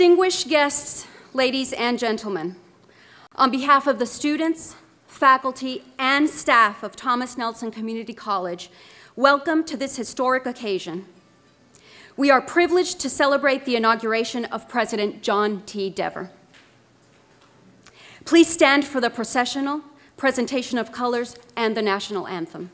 Distinguished guests, ladies and gentlemen, on behalf of the students, faculty, and staff of Thomas Nelson Community College, welcome to this historic occasion. We are privileged to celebrate the inauguration of President John T. Dever. Please stand for the processional, presentation of colors, and the national anthem.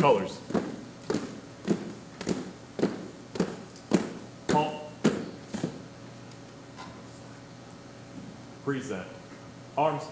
Colors. Halt. Present. Arms.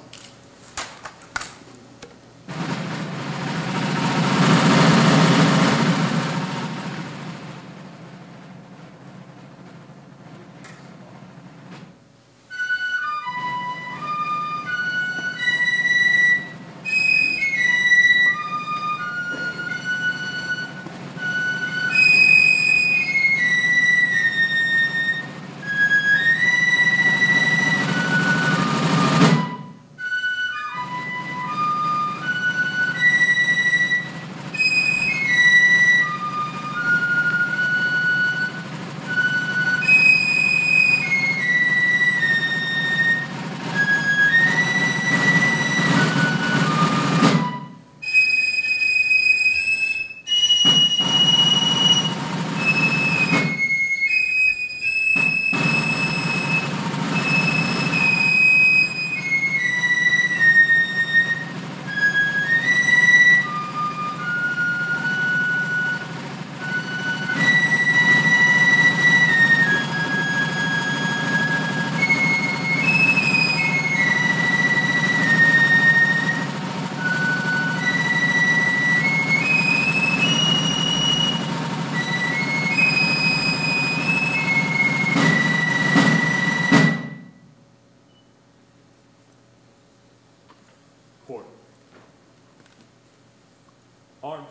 Arms.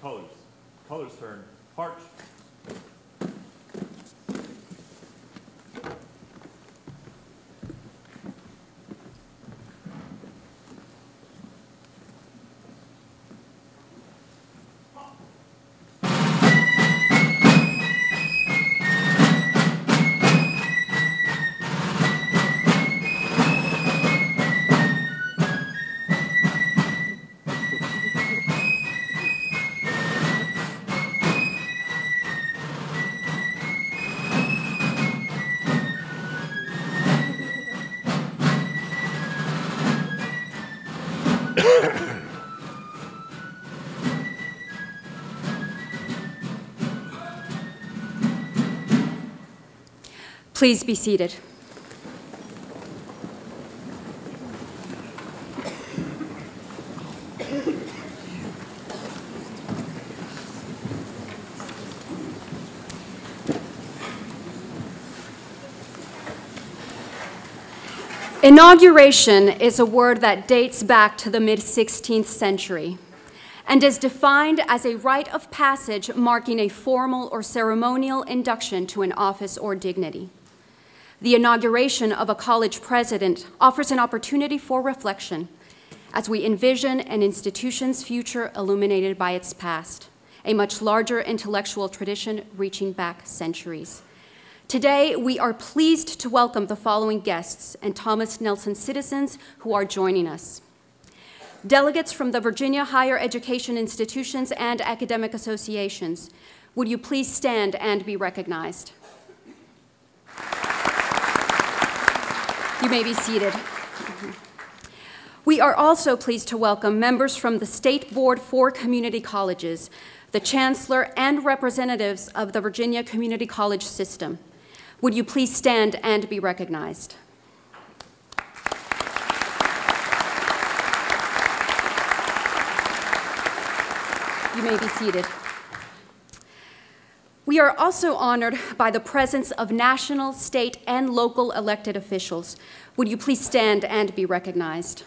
Colors. Colors turn. March. Please be seated. Inauguration is a word that dates back to the mid-16th century and is defined as a rite of passage marking a formal or ceremonial induction to an office or dignity. The inauguration of a college president offers an opportunity for reflection as we envision an institution's future illuminated by its past, a much larger intellectual tradition reaching back centuries. Today, we are pleased to welcome the following guests and Thomas Nelson citizens who are joining us. Delegates from the Virginia higher education institutions and academic associations, would you please stand and be recognized? You may be seated. We are also pleased to welcome members from the State Board for Community Colleges, the Chancellor, and representatives of the Virginia Community College System. Would you please stand and be recognized? You may be seated. We are also honored by the presence of national, state, and local elected officials. Would you please stand and be recognized?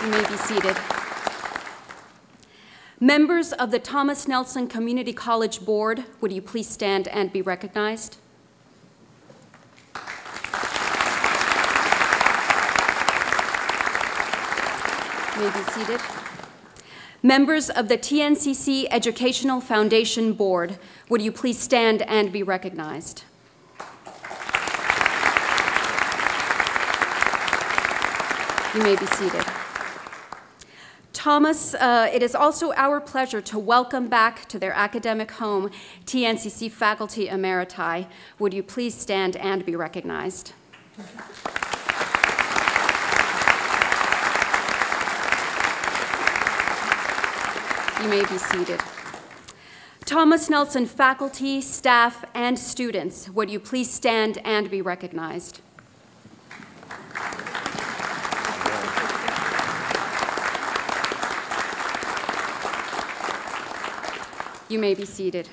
You may be seated. Members of the Thomas Nelson Community College Board, would you please stand and be recognized? You may be seated. Members of the TNCC Educational Foundation Board, would you please stand and be recognized? You may be seated. Thomas, it is also our pleasure to welcome back to their academic home TNCC faculty emeriti. Would you please stand and be recognized? You may be seated. Thomas Nelson faculty, staff, and students, would you please stand and be recognized? You may be seated.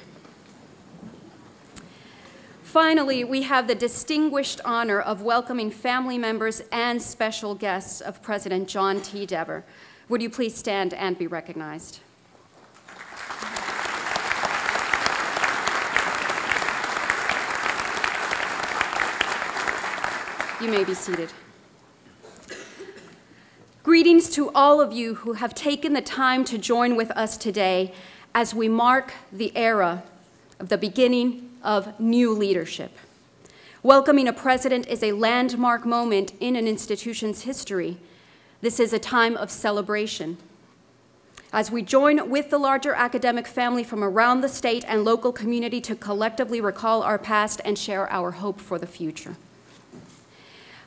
Finally, we have the distinguished honor of welcoming family members and special guests of President John T. Dever. Would you please stand and be recognized? You may be seated. Greetings to all of you who have taken the time to join with us today as we mark the era of the beginning of new leadership. Welcoming a president is a landmark moment in an institution's history. This is a time of celebration. As we join with the larger academic family from around the state and local community to collectively recall our past and share our hope for the future.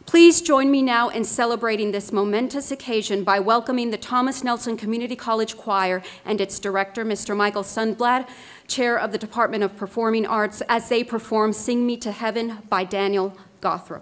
Please join me now in celebrating this momentous occasion by welcoming the Thomas Nelson Community College Choir and its director, Mr. Michael Sundblad, Chair of the Department of Performing Arts, as they perform Sing Me to Heaven by Daniel Gothrop.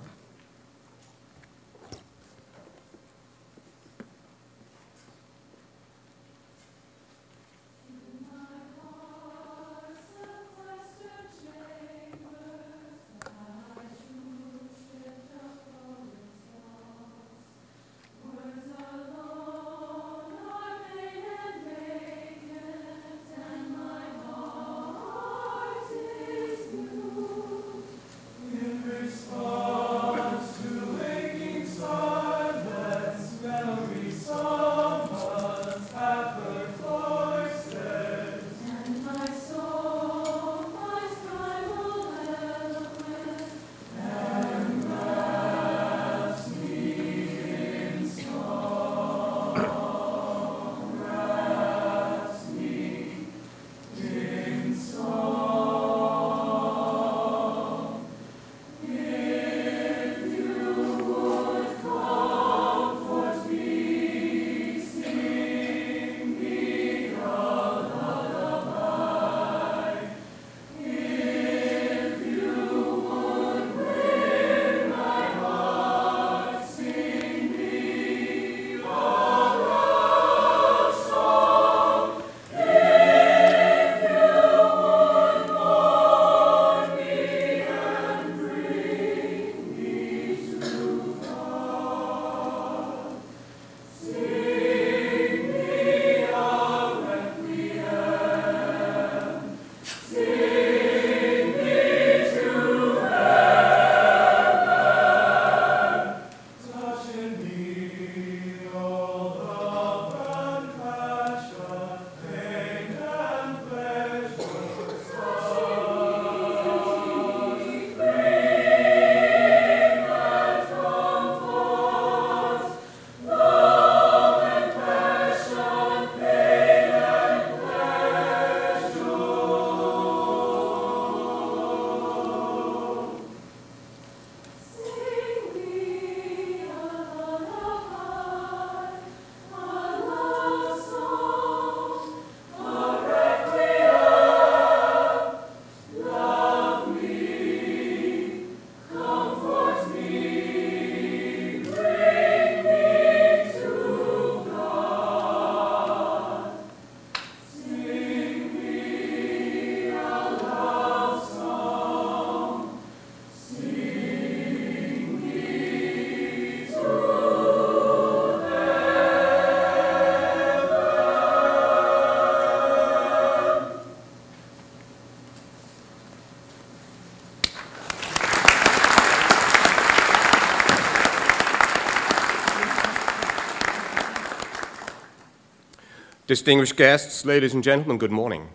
Distinguished guests, ladies and gentlemen, good morning.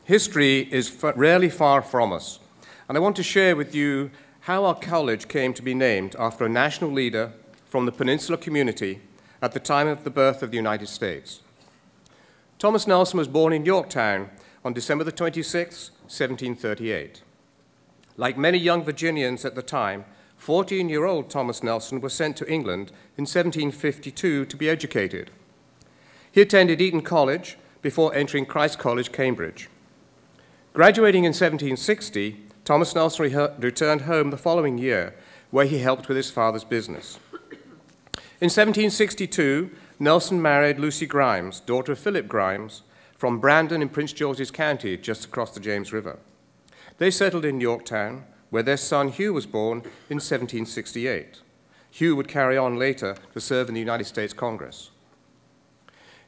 History is rarely far from us, and I want to share with you how our college came to be named after a national leader from the Peninsula community at the time of the birth of the United States. Thomas Nelson was born in Yorktown on December the 26th, 1738. Like many young Virginians at the time, 14-year-old Thomas Nelson was sent to England in 1752 to be educated. He attended Eton College before entering Christ's College, Cambridge. Graduating in 1760, Thomas Nelson returned home the following year, where he helped with his father's business. In 1762, Nelson married Lucy Grimes, daughter of Philip Grimes, from Brandon in Prince George's County, just across the James River. They settled in Yorktown, where their son Hugh was born in 1768. Hugh would carry on later to serve in the United States Congress.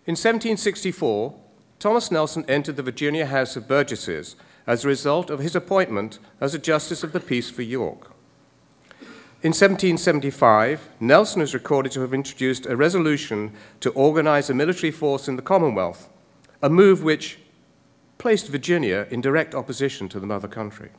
In 1764, Thomas Nelson entered the Virginia House of Burgesses as a result of his appointment as a Justice of the Peace for York. In 1775, Nelson is recorded to have introduced a resolution to organize a military force in the Commonwealth, a move which placed Virginia in direct opposition to the mother country.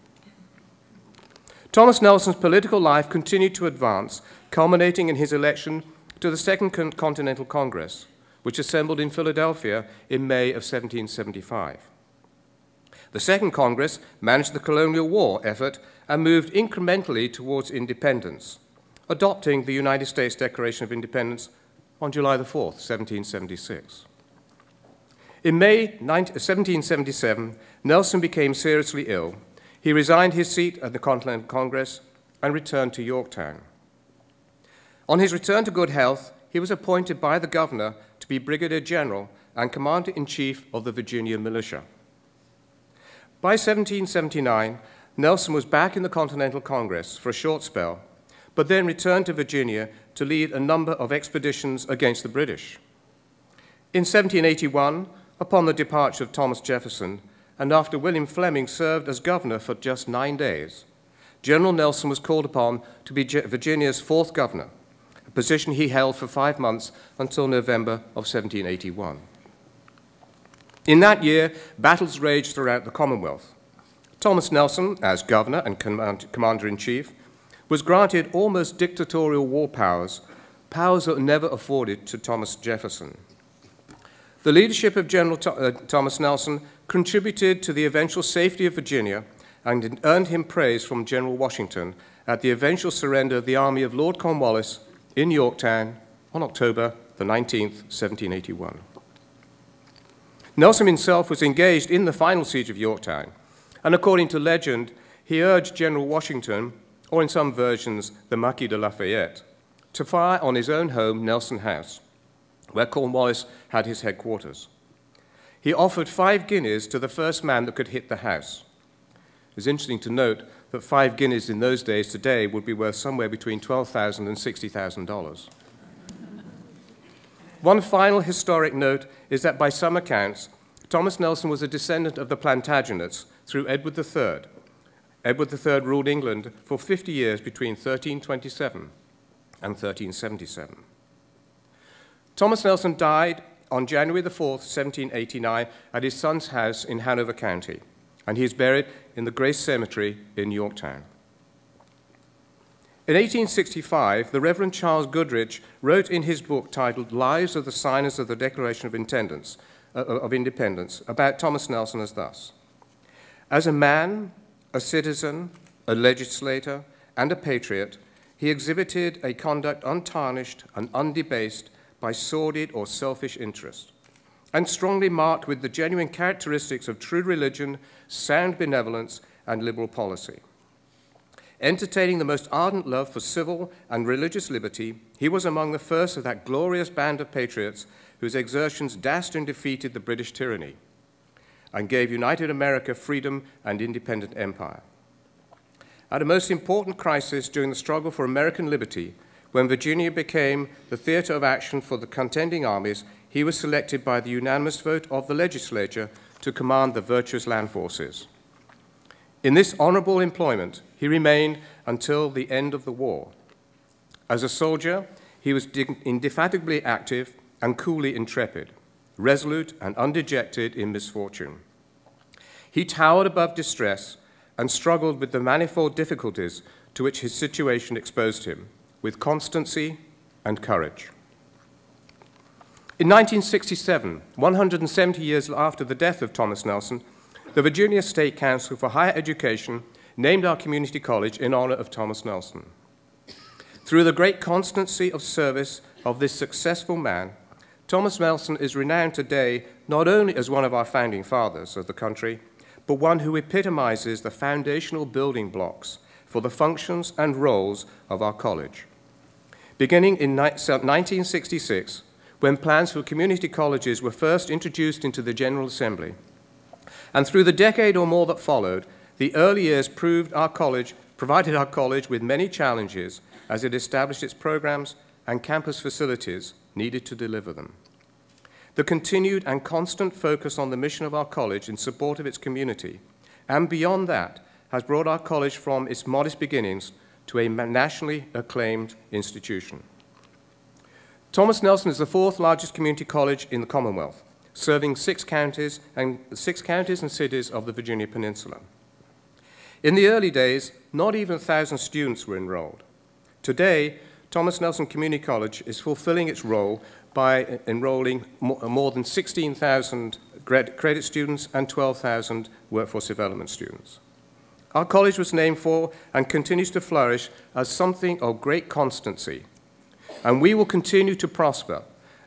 Thomas Nelson's political life continued to advance, culminating in his election to the Second Continental Congress, which assembled in Philadelphia in May of 1775. The Second Congress managed the colonial war effort and moved incrementally towards independence, adopting the United States Declaration of Independence on July the 4th, 1776. In May 1777, Nelson became seriously ill. He resigned his seat at the Continental Congress and returned to Yorktown. On his return to good health, he was appointed by the governor to be Brigadier General and Commander-in-Chief of the Virginia Militia. By 1779, Nelson was back in the Continental Congress for a short spell, but then returned to Virginia to lead a number of expeditions against the British. In 1781, upon the departure of Thomas Jefferson, and after William Fleming served as governor for just 9 days, General Nelson was called upon to be Virginia's fourth governor, a position he held for 5 months until November of 1781. In that year, battles raged throughout the Commonwealth. Thomas Nelson, as governor and commander-in-chief, was granted almost dictatorial war powers, powers that were never afforded to Thomas Jefferson. The leadership of General Thomas Nelson contributed to the eventual safety of Virginia and earned him praise from General Washington at the eventual surrender of the army of Lord Cornwallis in Yorktown on October the 19th, 1781. Nelson himself was engaged in the final siege of Yorktown, and according to legend, he urged General Washington, or in some versions, the Marquis de Lafayette, to fire on his own home, Nelson House, where Cornwallis had his headquarters. He offered 5 guineas to the first man that could hit the house. It's interesting to note that 5 guineas in those days today would be worth somewhere between $12,000 and $60,000. One final historic note is that by some accounts, Thomas Nelson was a descendant of the Plantagenets through Edward III. Edward III ruled England for 50 years between 1327 and 1377. Thomas Nelson died on January the 4th, 1789, at his son's house in Hanover County, and he is buried in the Grace Cemetery in Yorktown. In 1865, the Reverend Charles Goodrich wrote in his book titled Lives of the Signers of the Declaration of Independence about Thomas Nelson as thus: as a man, a citizen, a legislator, and a patriot, he exhibited a conduct untarnished and undebased by sordid or selfish interest, and strongly marked with the genuine characteristics of true religion, sound benevolence, and liberal policy. Entertaining the most ardent love for civil and religious liberty, he was among the first of that glorious band of patriots whose exertions dashed and defeated the British tyranny and gave united America freedom and independent empire. At a most important crisis during the struggle for American liberty, when Virginia became the theater of action for the contending armies, he was selected by the unanimous vote of the legislature to command the virtuous land forces. In this honorable employment, he remained until the end of the war. As a soldier, he was indefatigably active, and coolly intrepid, resolute and undejected in misfortune. He towered above distress and struggled with the manifold difficulties to which his situation exposed him, with constancy and courage. In 1967, 170 years after the death of Thomas Nelson, the Virginia State Council for Higher Education named our community college in honor of Thomas Nelson. Through the great constancy of service of this successful man, Thomas Nelson is renowned today not only as one of our founding fathers of the country, but one who epitomizes the foundational building blocks for the functions and roles of our college. Beginning in 1966, when plans for community colleges were first introduced into the General Assembly, and through the decade or more that followed, the early years provided our college with many challenges as it established its programs and campus facilities needed to deliver them. The continued and constant focus on the mission of our college in support of its community, and beyond that, has brought our college from its modest beginnings to a nationally acclaimed institution. Thomas Nelson is the fourth largest community college in the Commonwealth, serving six counties and cities of the Virginia Peninsula. In the early days, not even 1,000 students were enrolled. Today, Thomas Nelson Community College is fulfilling its role by enrolling more than 16,000 credit students and 12,000 workforce development students. Our college was named for and continues to flourish as something of great constancy, and we will continue to prosper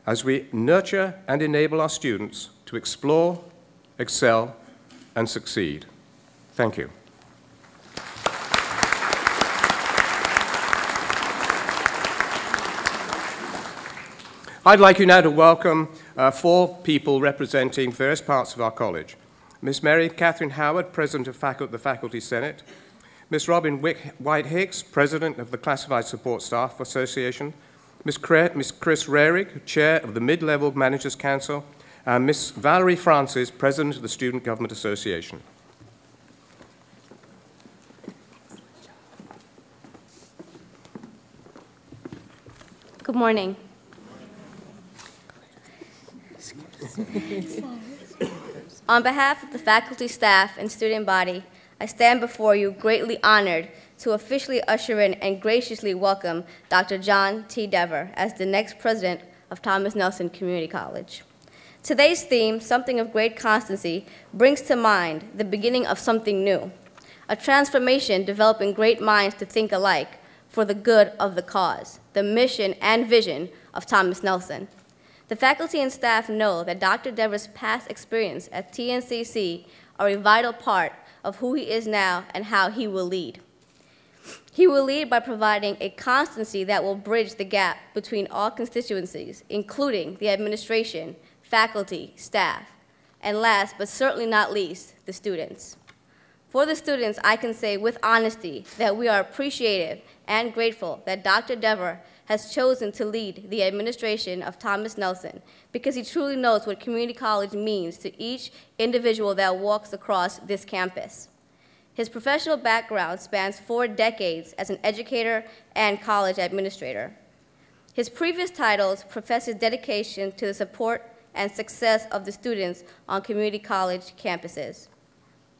as we nurture and enable our students to explore, excel, and succeed. Thank you. I'd like you now to welcome four people representing various parts of our college. Ms. Mary Catherine Howard, President of the Faculty Senate. Ms. Robin White-Hicks, President of the Classified Support Staff Association. Ms. Chris Rarig, Chair of the Mid-Level Managers Council. And Ms. Valerie Francis, President of the Student Government Association. Good morning. On behalf of the faculty, staff, and student body, I stand before you greatly honored to officially usher in and graciously welcome Dr. John T. Dever as the next president of Thomas Nelson Community College. Today's theme, Something of Great Constancy, brings to mind the beginning of something new, a transformation developing great minds to think alike for the good of the cause, the mission and vision of Thomas Nelson. The faculty and staff know that Dr. Dever's past experience at TNCC are a vital part of who he is now and how he will lead. He will lead by providing a constancy that will bridge the gap between all constituencies, including the administration, faculty, staff, and last but certainly not least, the students. For the students, I can say with honesty that we are appreciative and grateful that Dr. Dever has chosen to lead the administration of Thomas Nelson because he truly knows what community college means to each individual that walks across this campus. His professional background spans 4 decades as an educator and college administrator. His previous titles profess his dedication to the support and success of the students on community college campuses.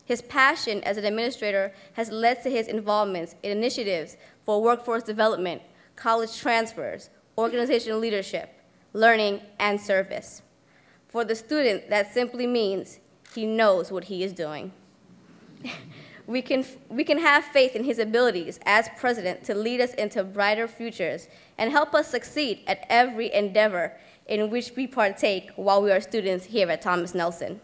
His passion as an administrator has led to his involvements in initiatives for workforce development, college transfers, organizational leadership, learning, and service. For the student, that simply means he knows what he is doing. We can have faith in his abilities as president to lead us into brighter futures and help us succeed at every endeavor in which we partake while we are students here at Thomas Nelson.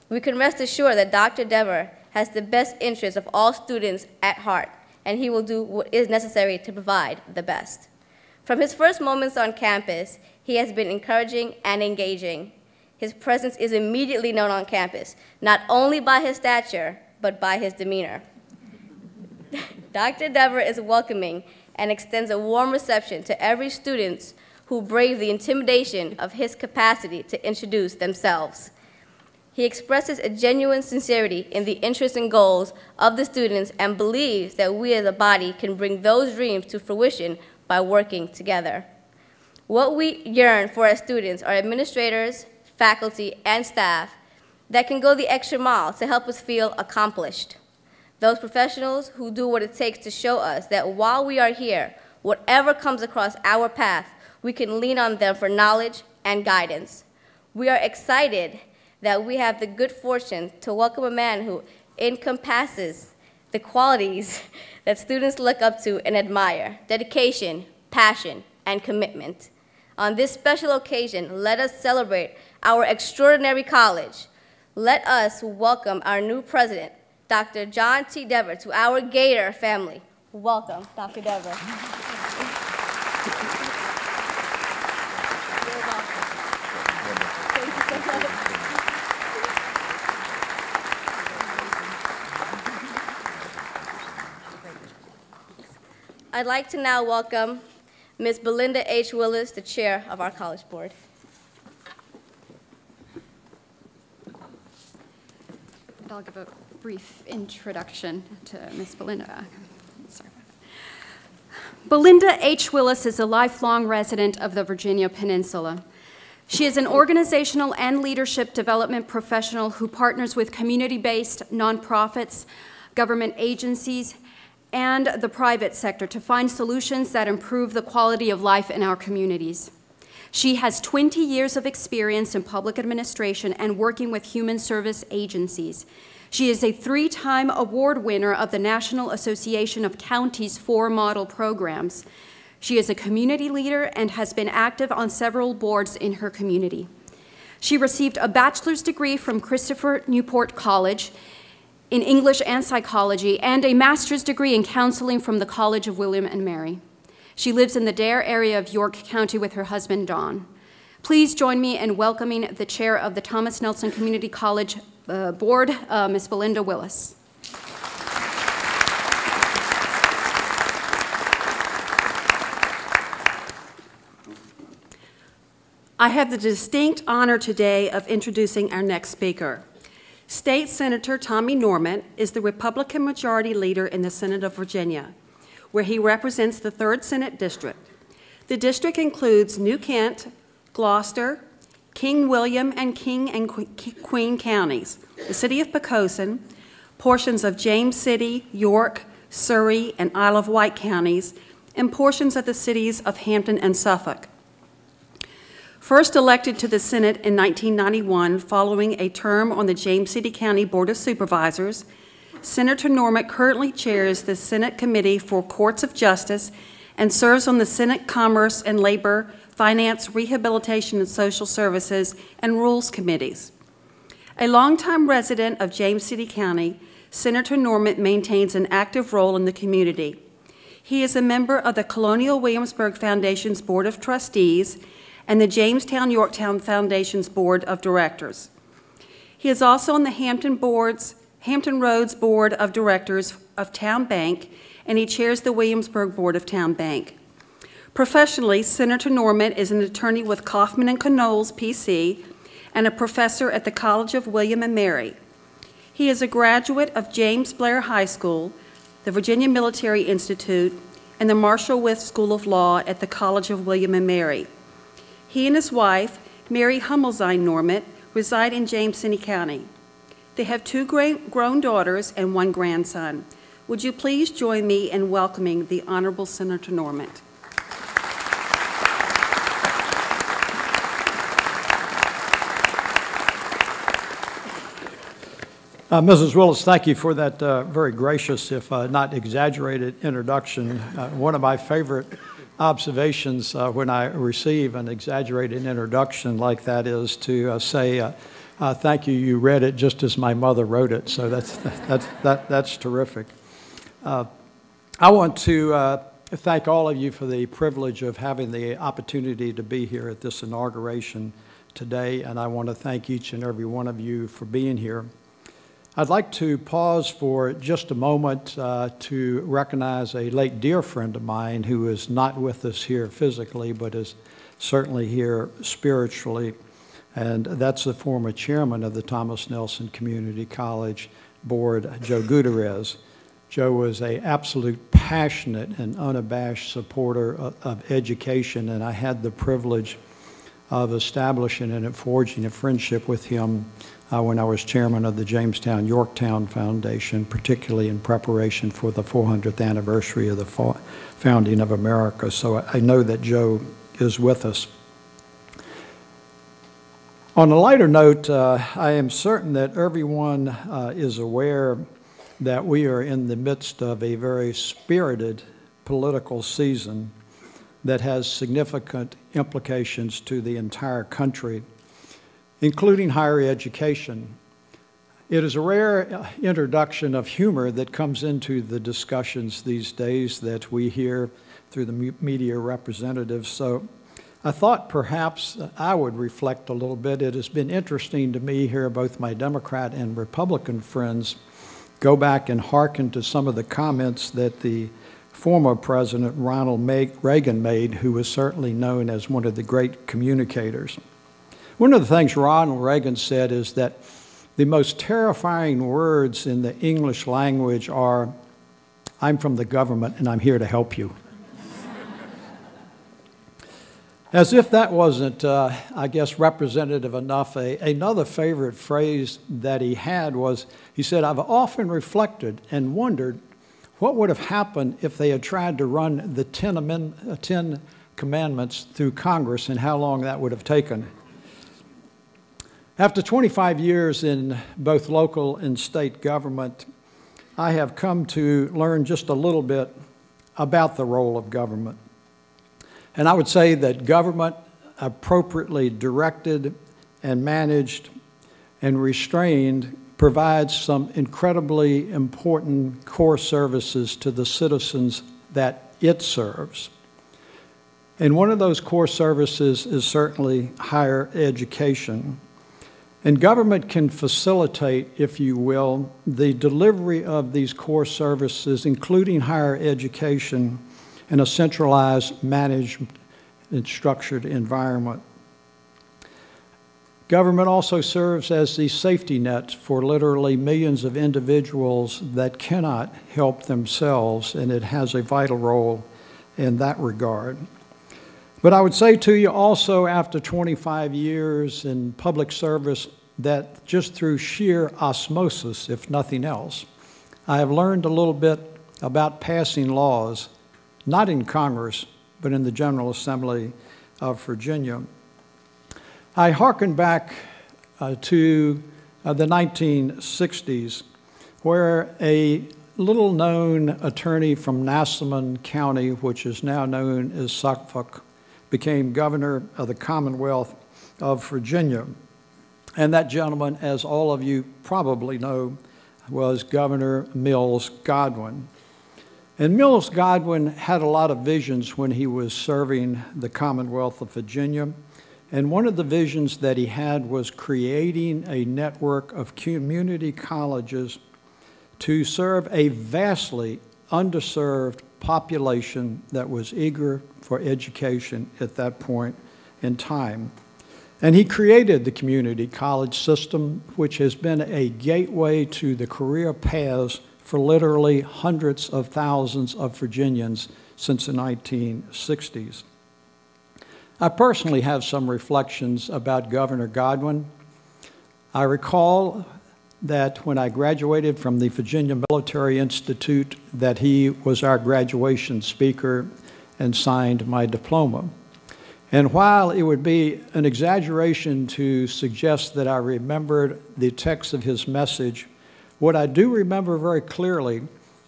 We can rest assured that Dr. Dever has the best interests of all students at heart, and he will do what is necessary to provide the best. From his first moments on campus, he has been encouraging and engaging. His presence is immediately known on campus, not only by his stature, but by his demeanor. Dr. Dever is welcoming and extends a warm reception to every student who brave the intimidation of his capacity to introduce themselves. He expresses a genuine sincerity in the interests and goals of the students and believes that we as a body can bring those dreams to fruition by working together. What we yearn for as students are administrators, faculty, and staff that can go the extra mile to help us feel accomplished. Those professionals who do what it takes to show us that while we are here, whatever comes across our path, we can lean on them for knowledge and guidance. We are excited that we have the good fortune to welcome a man who encompasses the qualities that students look up to and admire: dedication, passion, and commitment. On this special occasion, let us celebrate our extraordinary college. Let us welcome our new president, Dr. John T. Dever, to our Gator family. Welcome, Dr. Dever. You're welcome. Thank you so much. I'd like to now welcome Ms. Belinda H. Willis, the chair of our college board. I'll give a brief introduction to Ms. Belinda. Belinda H. Willis is a lifelong resident of the Virginia Peninsula. She is an organizational and leadership development professional who partners with community-based nonprofits, government agencies, and the private sector to find solutions that improve the quality of life in our communities. She has 20 years of experience in public administration and working with human service agencies. She is a 3-time award winner of the National Association of Counties 4 Model Programs. She is a community leader and has been active on several boards in her community. She received a bachelor's degree from Christopher Newport College in English and psychology, and a master's degree in counseling from the College of William and Mary. She lives in the Dare area of York County with her husband, Don. Please join me in welcoming the chair of the Thomas Nelson Community College Board, Ms. Belinda Willis. I have the distinct honor today of introducing our next speaker. State Senator Tommy Norment is the Republican Majority Leader in the Senate of Virginia, where he represents the 3rd Senate District. The district includes New Kent, Gloucester, King William and King and Queen counties, the city of Poquoson, portions of James City, York, Surrey, and Isle of Wight counties, and portions of the cities of Hampton and Suffolk. First elected to the Senate in 1991 following a term on the James City County Board of Supervisors, Senator Norment currently chairs the Senate Committee for Courts of Justice and serves on the Senate Commerce and Labor, Finance, Rehabilitation and Social Services, and Rules Committees. A longtime resident of James City County, Senator Norment maintains an active role in the community. He is a member of the Colonial Williamsburg Foundation's Board of Trustees and the Jamestown-Yorktown Foundation's Board of Directors. He is also on the Hampton Roads Board of Directors of Town Bank, and he chairs the Williamsburg Board of Town Bank. Professionally, Senator Norment is an attorney with Kaufman & Knowles, PC, and a professor at the College of William and Mary. He is a graduate of James Blair High School, the Virginia Military Institute, and the Marshall Wythe School of Law at the College of William and Mary. He and his wife, Mary Hummelzine Norment, reside in James City County. They have 2 grown daughters and 1 grandson. Would you please join me in welcoming the Honorable Senator Norment? Mrs. Willis, thank you for that very gracious, if not exaggerated, introduction. One of my favorite observations when I receive an exaggerated introduction like that is to say, thank you, you read it just as my mother wrote it. So that's terrific. I want to thank all of you for the privilege of having the opportunity to be here at this inauguration today, and I want to thank each and every one of you for being here. I'd like to pause for just a moment to recognize a late dear friend of mine who is not with us here physically, but is certainly here spiritually, and that's the former chairman of the Thomas Nelson Community College Board, Joe Gutierrez. Joe was an absolute passionate and unabashed supporter of education, and I had the privilege of establishing and forging a friendship with him when I was chairman of the Jamestown-Yorktown Foundation, particularly in preparation for the 400th anniversary of the founding of America. So I know that Joe is with us. On a lighter note, I am certain that everyone is aware that we are in the midst of a very spirited political season that has significant implications to the entire country, including higher education. It is a rare introduction of humor that comes into the discussions these days that we hear through the media representatives. So I thought perhaps I would reflect a little bit. It has been interesting to me hear both my Democrat and Republican friends go back and hearken to some of the comments that the former President Ronald Reagan made, who was certainly known as one of the great communicators. One of the things Ronald Reagan said is that the most terrifying words in the English language are, "I'm from the government and I'm here to help you." As if that wasn't, I guess, representative enough, another favorite phrase that he had was, he said, "I've often reflected and wondered what would have happened if they had tried to run the 10 Commandments through Congress and how long that would have taken." After 25 years in both local and state government, I have come to learn just a little bit about the role of government. And I would say that government, appropriately directed and managed and restrained, provides some incredibly important core services to the citizens that it serves. And one of those core services is certainly higher education. And government can facilitate, if you will, the delivery of these core services, including higher education, in a centralized, managed, and structured environment. Government also serves as the safety net for literally millions of individuals that cannot help themselves, and it has a vital role in that regard. But I would say to you also, after 25 years in public service, that just through sheer osmosis, if nothing else, I have learned a little bit about passing laws, not in Congress, but in the General Assembly of Virginia. I hearken back to the 1960s, where a little-known attorney from Nassau County, which is now known as Suffolk, became governor of the Commonwealth of Virginia. And that gentleman, as all of you probably know, was Governor Mills Godwin. And Mills Godwin had a lot of visions when he was serving the Commonwealth of Virginia. And one of the visions that he had was creating a network of community colleges to serve a vastly underserved population that was eager for education at that point in time. And he created the community college system, which has been a gateway to the career paths for literally hundreds of thousands of Virginians since the 1960s. I personally have some reflections about Governor Godwin. I recall that when I graduated from the Virginia Military Institute, that he was our graduation speaker and signed my diploma. And while it would be an exaggeration to suggest that I remembered the text of his message, what I do remember very clearly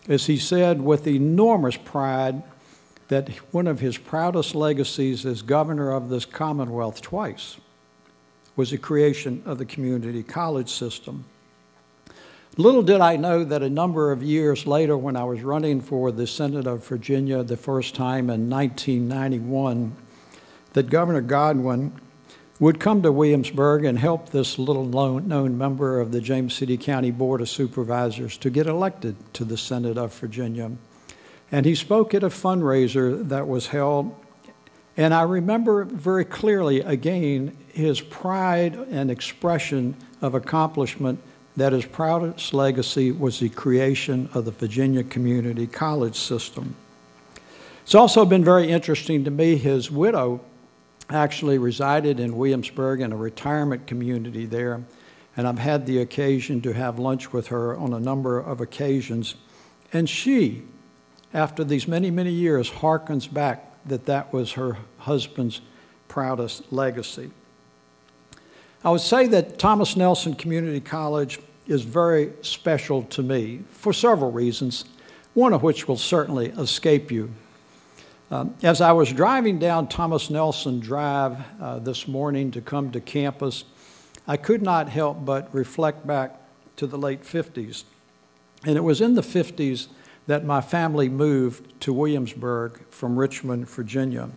is he said with enormous pride that one of his proudest legacies as governor of this Commonwealth twice was the creation of the community college system. Little did I know that a number of years later, when I was running for the Senate of Virginia the first time in 1991, that Governor Godwin would come to Williamsburg and help this little-known member of the James City County Board of Supervisors to get elected to the Senate of Virginia. And he spoke at a fundraiser that was held, and I remember very clearly, again, his pride and expression of accomplishment that his proudest legacy was the creation of the Virginia Community College system. It's also been very interesting to me, his widow actually resided in Williamsburg in a retirement community there, and I've had the occasion to have lunch with her on a number of occasions. And she, after these many, many years, harkens back that that was her husband's proudest legacy. I would say that Thomas Nelson Community College is very special to me for several reasons, one of which will certainly escape you. As I was driving down Thomas Nelson Drive this morning to come to campus, I could not help but reflect back to the late 50s. And it was in the 50s that my family moved to Williamsburg from Richmond, Virginia.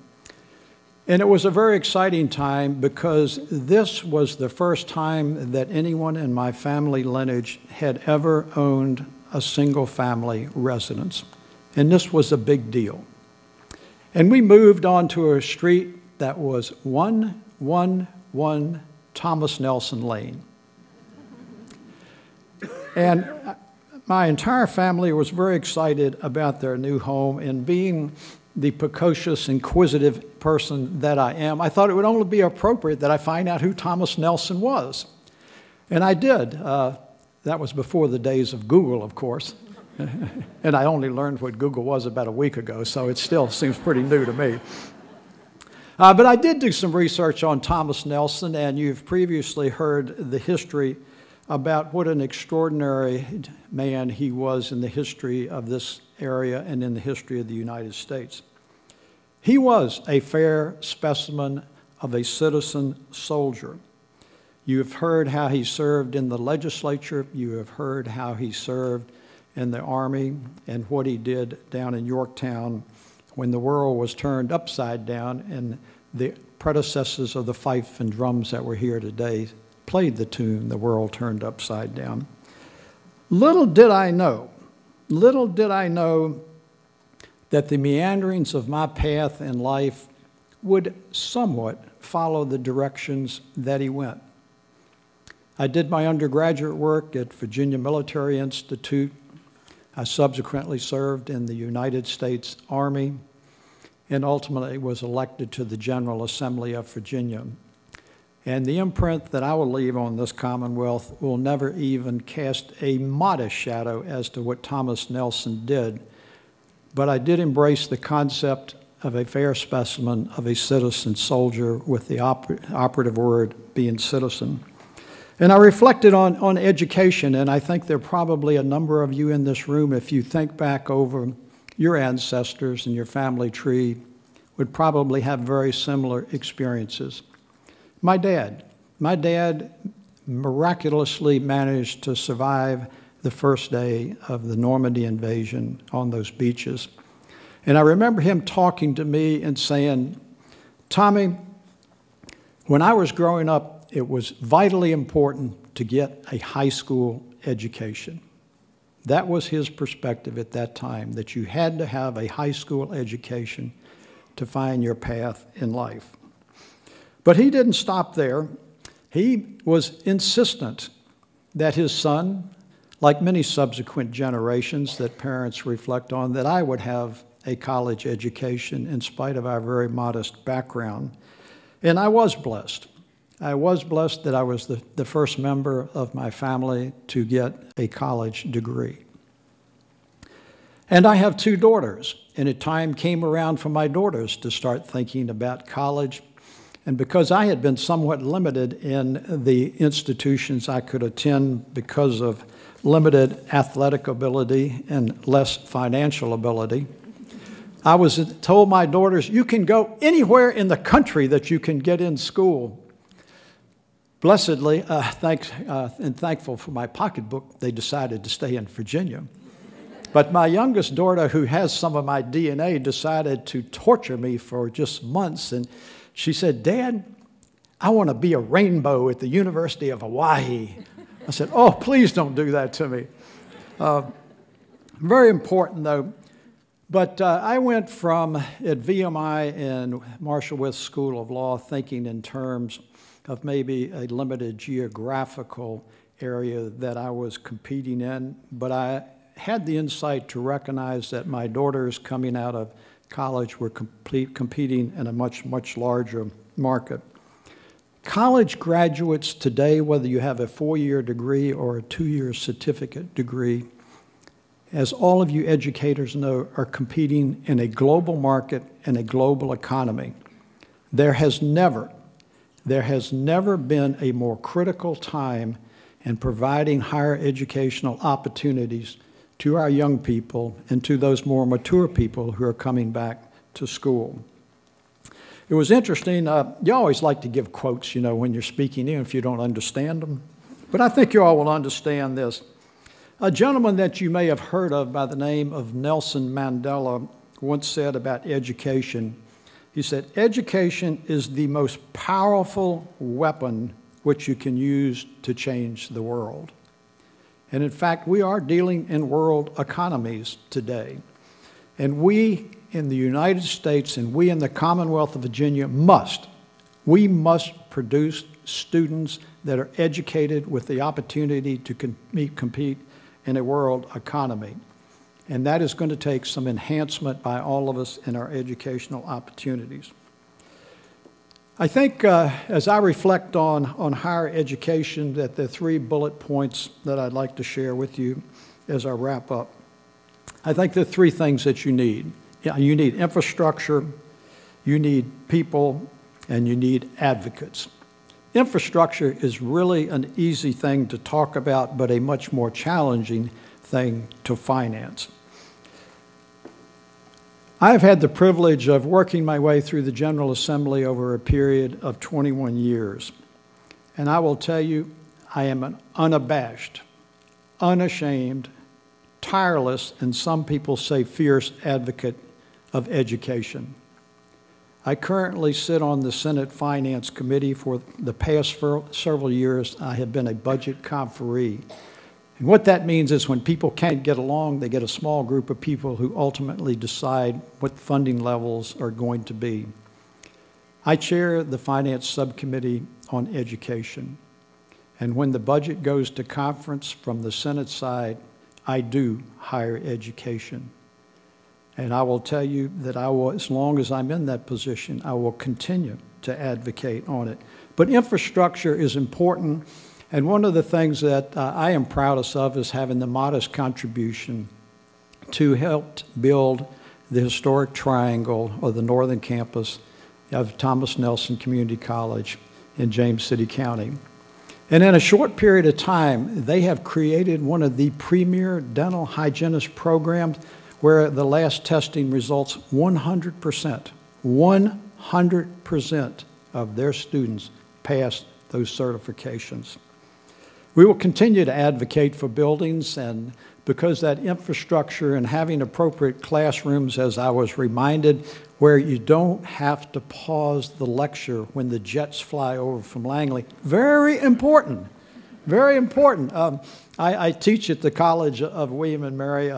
And it was a very exciting time because this was the first time that anyone in my family lineage had ever owned a single-family residence. And this was a big deal. And we moved onto a street that was 111 Thomas Nelson Lane. And my entire family was very excited about their new home, and being the precocious, inquisitive person that I am, I thought it would only be appropriate that I find out who Thomas Nelson was. And I did. That was before the days of Google, of course. And I only learned what Google was about a week ago, so it still seems pretty new to me. But I did do some research on Thomas Nelson, and you've previously heard the history about what an extraordinary man he was in the history of this area and in the history of the United States. He was a fair specimen of a citizen soldier. You have heard how he served in the legislature. You have heard how he served in the Army and what he did down in Yorktown when the world was turned upside down and the predecessors of the fife and drums that were here today played the tune, The World Turned Upside Down. Little did I know that the meanderings of my path in life would somewhat follow the directions that he went. I did my undergraduate work at Virginia Military Institute. I subsequently served in the United States Army and ultimately was elected to the General Assembly of Virginia. And the imprint that I will leave on this Commonwealth will never even cast a modest shadow as to what Thomas Nelson did. But I did embrace the concept of a fair specimen of a citizen soldier, with the operative word being citizen. And I reflected on education, and I think there are probably a number of you in this room, if you think back over your ancestors and your family tree, would probably have very similar experiences. My dad miraculously managed to survive the first day of the Normandy invasion on those beaches. And I remember him talking to me and saying, Tommy, when I was growing up, it was vitally important to get a high school education. That was his perspective at that time, that you had to have a high school education to find your path in life. But he didn't stop there. He was insistent that his son, like many subsequent generations that parents reflect on, that I would have a college education in spite of our very modest background. And I was blessed. I was blessed that I was the first member of my family to get a college degree. And I have two daughters, and a time came around for my daughters to start thinking about college. And because I had been somewhat limited in the institutions I could attend because of limited athletic ability and less financial ability, I was told my daughters, you can go anywhere in the country that you can get in school. Blessedly, and thankful for my pocketbook, they decided to stay in Virginia. But my youngest daughter, who has some of my DNA, decided to torture me for just months. And she said, Dad, I want to be a rainbow at the University of Hawaii. I said, oh, please don't do that to me. Very important, though. But I went from, at VMI and Marshall Wyth School of Law, thinking in terms of maybe a limited geographical area that I was competing in, but I had the insight to recognize that my daughters coming out of college were competing in a much, much larger market. College graduates today, whether you have a 4-year degree or a 2-year certificate degree, as all of you educators know, are competing in a global market and a global economy. There has never been a more critical time in providing higher educational opportunities to our young people and to those more mature people who are coming back to school. It was interesting, you always like to give quotes, when you're speaking, even if you don't understand them. But I think you all will understand this. A gentleman that you may have heard of by the name of Nelson Mandela once said about education, he said, "Education is the most powerful weapon which you can use to change the world." And in fact, we are dealing in world economies today. And we in the United States and we in the Commonwealth of Virginia must produce students that are educated with the opportunity to compete in a world economy. And that is going to take some enhancement by all of us in our educational opportunities. I think as I reflect on higher education, that there are 3 bullet points that I'd like to share with you as I wrap up. I think there are 3 things that you need. You need infrastructure, you need people, and you need advocates. Infrastructure is really an easy thing to talk about, but a much more challenging thing to finance. I've had the privilege of working my way through the General Assembly over a period of 21 years. And I will tell you, I am an unabashed, unashamed, tireless, and some people say fierce advocate of education. I currently sit on the Senate Finance Committee. For the past several years, I have been a budget conferee. And what that means is when people can't get along, they get a small group of people who ultimately decide what funding levels are going to be. I chair the Finance Subcommittee on Education. And when the budget goes to conference from the Senate side, I do higher education. And I will tell you that as long as I'm in that position, I will continue to advocate on it. But infrastructure is important. And one of the things that I am proudest of is having the modest contribution to help build the historic triangle or the northern campus of Thomas Nelson Community College in James City County. And in a short period of time, they have created one of the premier dental hygienist programs where the last testing results 100% of their students passed those certifications. We will continue to advocate for buildings, and because that infrastructure and having appropriate classrooms, as I was reminded, where you don't have to pause the lecture when the jets fly over from Langley. Very important, very important. I teach at the College of William and Mary.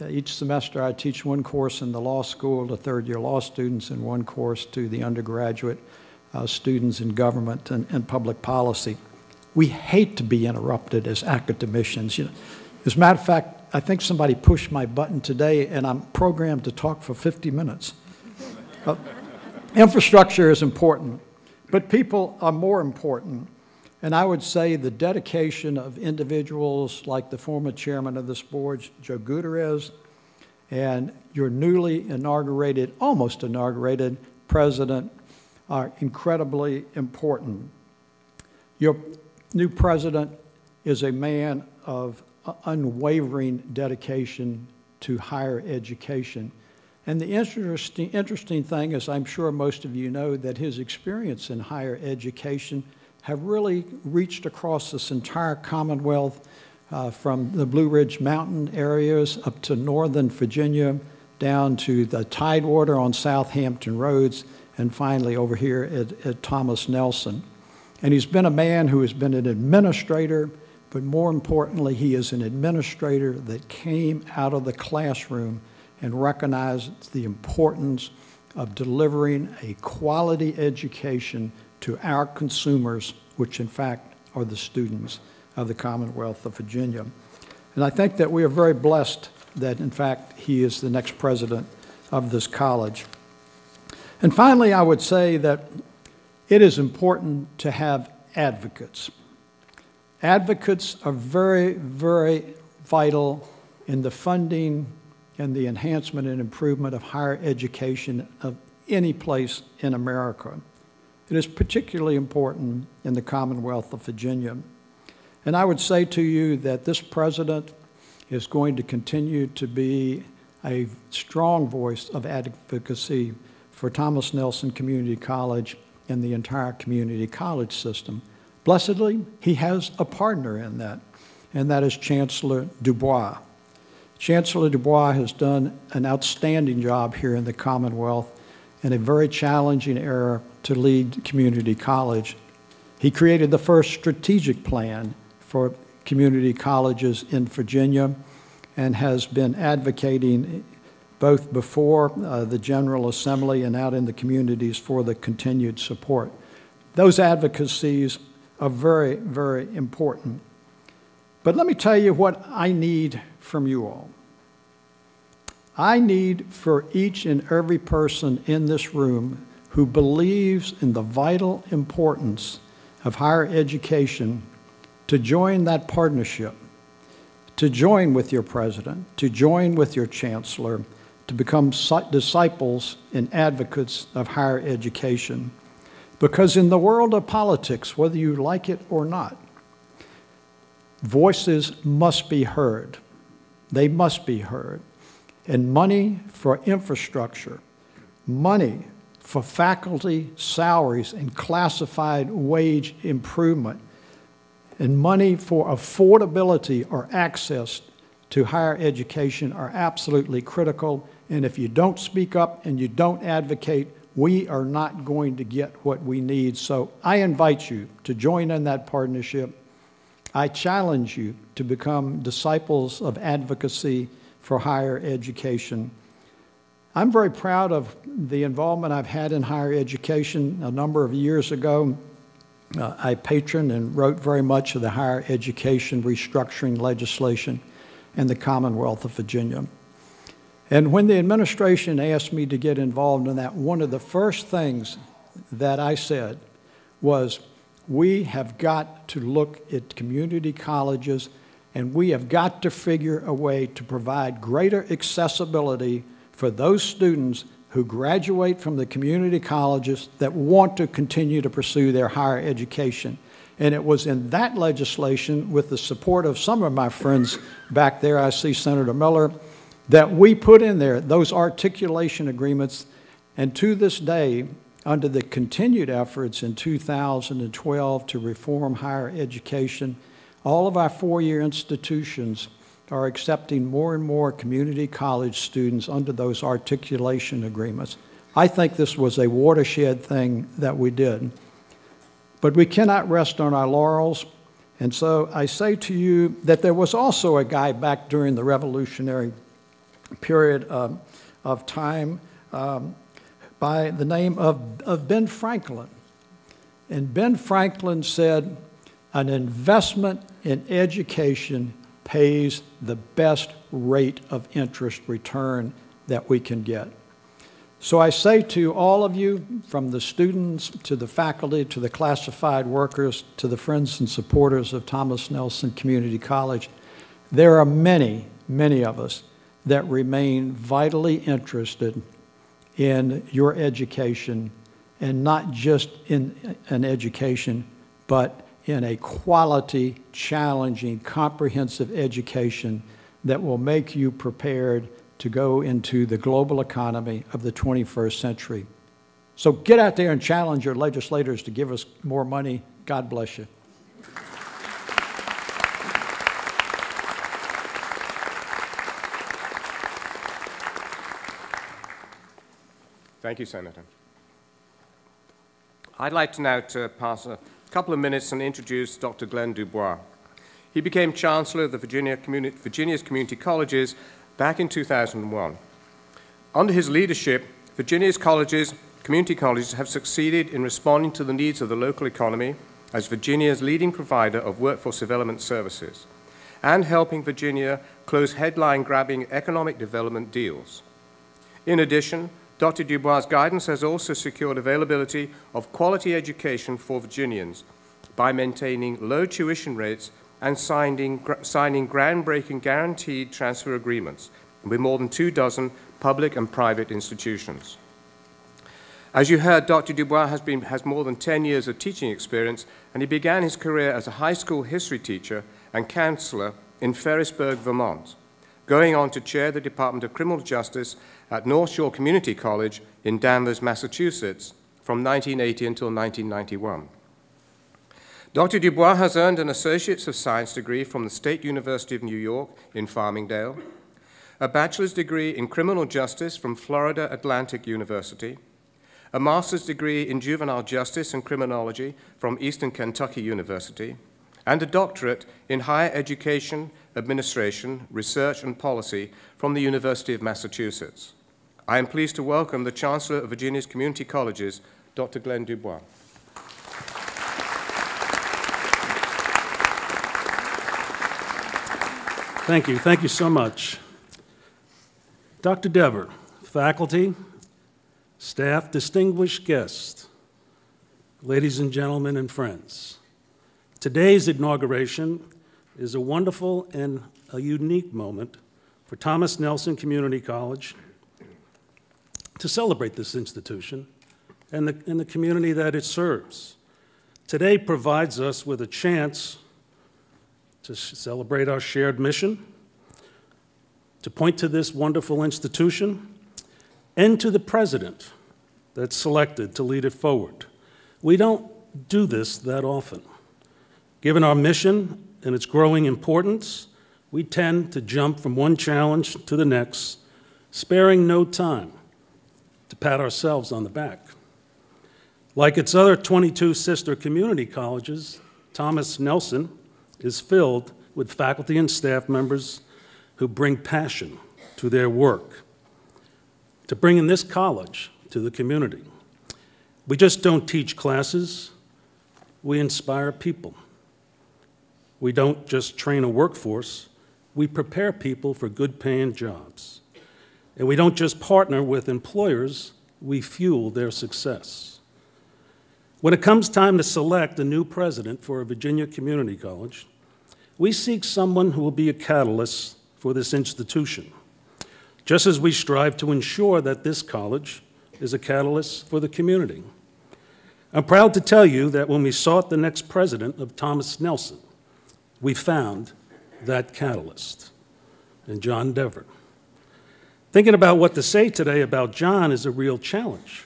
Each semester I teach one course in the law school to third-year law students and one course to the undergraduate students in government and public policy. We hate to be interrupted as academicians. As a matter of fact, I think somebody pushed my button today and I'm programmed to talk for 50 minutes. Infrastructure is important, but people are more important. And I would say the dedication of individuals like the former chairman of this board, Joe Gutierrez, and your newly inaugurated, almost inaugurated, president are incredibly important. Your new president is a man of unwavering dedication to higher education. And the interesting thing is, I'm sure most of you know, that his experience in higher education have really reached across this entire Commonwealth, from the Blue Ridge Mountain areas up to northern Virginia, down to the Tidewater on South Hampton roads, and finally over here at Thomas Nelson. And he's been a man who has been an administrator, but more importantly, he is an administrator that came out of the classroom and recognized the importance of delivering a quality education to our consumers, which in fact are the students. of the Commonwealth of Virginia. And I think that we are very blessed that, in fact, he is the next president of this college. And finally, I would say that it is important to have advocates. Advocates are very, very vital in the funding and the enhancement and improvement of higher education of any place in America. It is particularly important in the Commonwealth of Virginia. And I would say to you that this president is going to continue to be a strong voice of advocacy for Thomas Nelson Community College and the entire community college system. Blessedly, he has a partner in that, and that is Chancellor Dubois. Chancellor Dubois has done an outstanding job here in the Commonwealth in a very challenging era to lead community college. He created the first strategic plan for community colleges in Virginia and has been advocating both before the General Assembly and out in the communities for the continued support. Those advocacies are very, very important. But let me tell you what I need from you all. I need for each and every person in this room who believes in the vital importance of higher education to join that partnership, to join with your president, to join with your chancellor, to become disciples and advocates of higher education. Because in the world of politics, whether you like it or not, voices must be heard. They must be heard. And money for infrastructure, money for faculty salaries and classified wage improvement, and money for affordability or access to higher education are absolutely critical. And if you don't speak up and you don't advocate, we are not going to get what we need. So I invite you to join in that partnership. I challenge you to become disciples of advocacy for higher education. I'm very proud of the involvement I've had in higher education. A number of years ago, I patroned and wrote very much of the higher education restructuring legislation in the Commonwealth of Virginia. And when the administration asked me to get involved in that, one of the first things that I said was, we have got to look at community colleges and we have got to figure a way to provide greater accessibility for those students who graduate from the community colleges that want to continue to pursue their higher education. And it was in that legislation, with the support of some of my friends back there, I see Senator Miller, that we put in there those articulation agreements. And to this day, under the continued efforts in 2012 to reform higher education, all of our four-year institutions are accepting more and more community college students under those articulation agreements. I think this was a watershed thing that we did. But we cannot rest on our laurels. And so I say to you that there was also a guy back during the revolutionary period of time by the name of Ben Franklin. And Ben Franklin said, an investment in education pays the best rate of interest return that we can get. So I say to all of you, from the students to the faculty to the classified workers to the friends and supporters of Thomas Nelson Community College, there are many, many of us that remain vitally interested in your education, and not just in an education, but in a quality, challenging, comprehensive education that will make you prepared to go into the global economy of the 21st century. So get out there and challenge your legislators to give us more money. God bless you. Thank you, Senator. I'd like to now pass a couple of minutes and introduce Dr. Glenn Dubois. He became Chancellor of the Virginia's community colleges back in 2001. Under his leadership, Virginia's community colleges have succeeded in responding to the needs of the local economy as Virginia's leading provider of workforce development services, and helping Virginia close headline-grabbing economic development deals. In addition, Dr. Dubois' guidance has also secured availability of quality education for Virginians by maintaining low tuition rates and signing groundbreaking guaranteed transfer agreements with more than 24 public and private institutions. As you heard, Dr. Dubois has more than 10 years of teaching experience, and he began his career as a high school history teacher and counselor in Ferrisburg, Vermont, going on to chair the Department of Criminal Justice at North Shore Community College in Danvers, Massachusetts, from 1980 until 1991. Dr. Dubois has earned an Associates of Science degree from the State University of New York in Farmingdale, a bachelor's degree in criminal justice from Florida Atlantic University, a master's degree in juvenile justice and criminology from Eastern Kentucky University, and a doctorate in higher education, administration, research, and policy from the University of Massachusetts. I am pleased to welcome the Chancellor of Virginia's Community Colleges, Dr. Glenn Dubois. Thank you. Thank you so much. Dr. Dever, faculty, staff, distinguished guests, ladies and gentlemen and friends. Today's inauguration is a wonderful and a unique moment for Thomas Nelson Community College to celebrate this institution and the community that it serves. Today provides us with a chance to celebrate our shared mission, to point to this wonderful institution, and to the president that's selected to lead it forward. We don't do this that often. Given our mission and its growing importance, we tend to jump from one challenge to the next, sparing no time to pat ourselves on the back. Like its other 22 sister community colleges, Thomas Nelson is filled with faculty and staff members who bring passion to their work, to bringing this college to the community. We just don't teach classes, we inspire people. We don't just train a workforce, we prepare people for good-paying jobs. And we don't just partner with employers, we fuel their success. When it comes time to select a new president for a Virginia community college, we seek someone who will be a catalyst for this institution, just as we strive to ensure that this college is a catalyst for the community. I'm proud to tell you that when we sought the next president of Thomas Nelson, we found that catalyst in John Dever. Thinking about what to say today about John is a real challenge.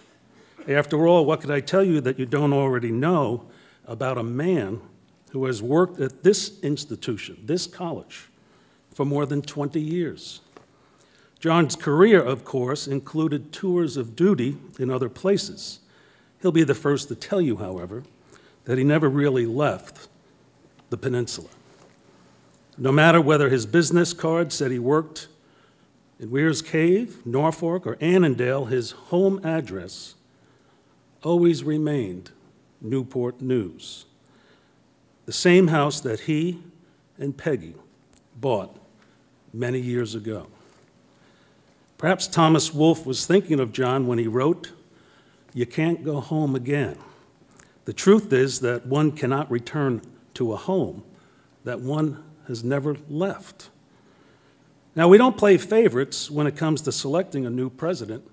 After all, what could I tell you that you don't already know about a man who has worked at this institution, this college, for more than 20 years? John's career, of course, included tours of duty in other places. He'll be the first to tell you, however, that he never really left the peninsula. No matter whether his business card said he worked in Weir's Cave, Norfolk, or Annandale, his home address always remained Newport News, the same house that he and Peggy bought many years ago. Perhaps Thomas Wolfe was thinking of John when he wrote, "You can't go home again." The truth is that one cannot return to a home that one has never left. Now, we don't play favorites when it comes to selecting a new president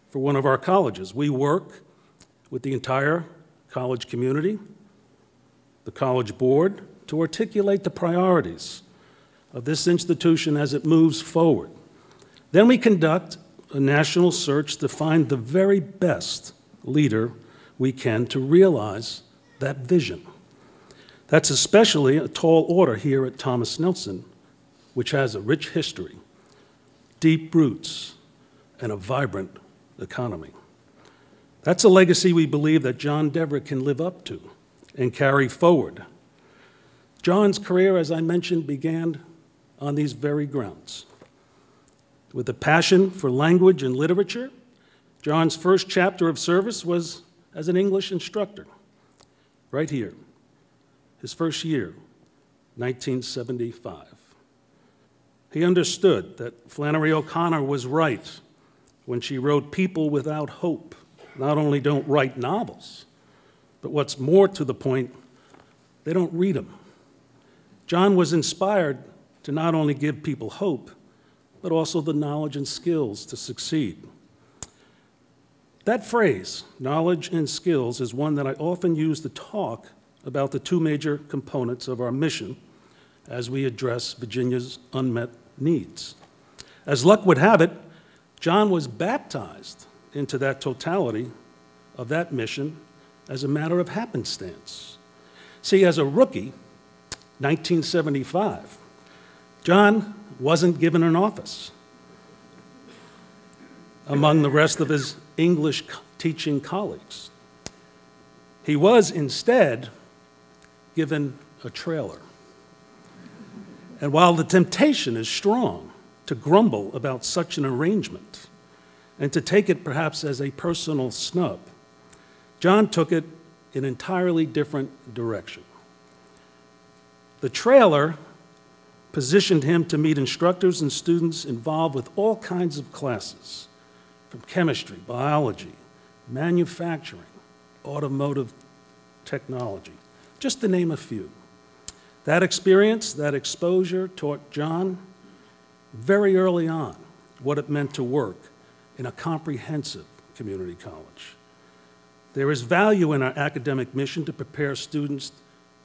for one of our colleges. We work with the entire college community, the college board, to articulate the priorities of this institution as it moves forward. Then we conduct a national search to find the very best leader we can to realize that vision. That's especially a tall order here at Thomas Nelson, which has a rich history, deep roots, and a vibrant economy. That's a legacy we believe that John Dever can live up to and carry forward. John's career, as I mentioned, began on these very grounds. With a passion for language and literature, John's first chapter of service was as an English instructor, right here his first year, 1975. He understood that Flannery O'Connor was right when she wrote, "People without hope not only don't write novels, but what's more to the point, they don't read them." John was inspired to not only give people hope, but also the knowledge and skills to succeed. That phrase, knowledge and skills, is one that I often use to talk about the two major components of our mission as we address Virginia's unmet needs. As luck would have it, John was baptized into that totality of that mission as a matter of happenstance. See, as a rookie, 1975, John wasn't given an office among the rest of his English teaching colleagues. He was instead given a trailer. And while the temptation is strong to grumble about such an arrangement and to take it perhaps as a personal snub, John took it in an entirely different direction. The trailer positioned him to meet instructors and students involved with all kinds of classes, from chemistry, biology, manufacturing, automotive technology, just to name a few. That experience, that exposure taught John very early on what it meant to work in a comprehensive community college. There is value in our academic mission to prepare students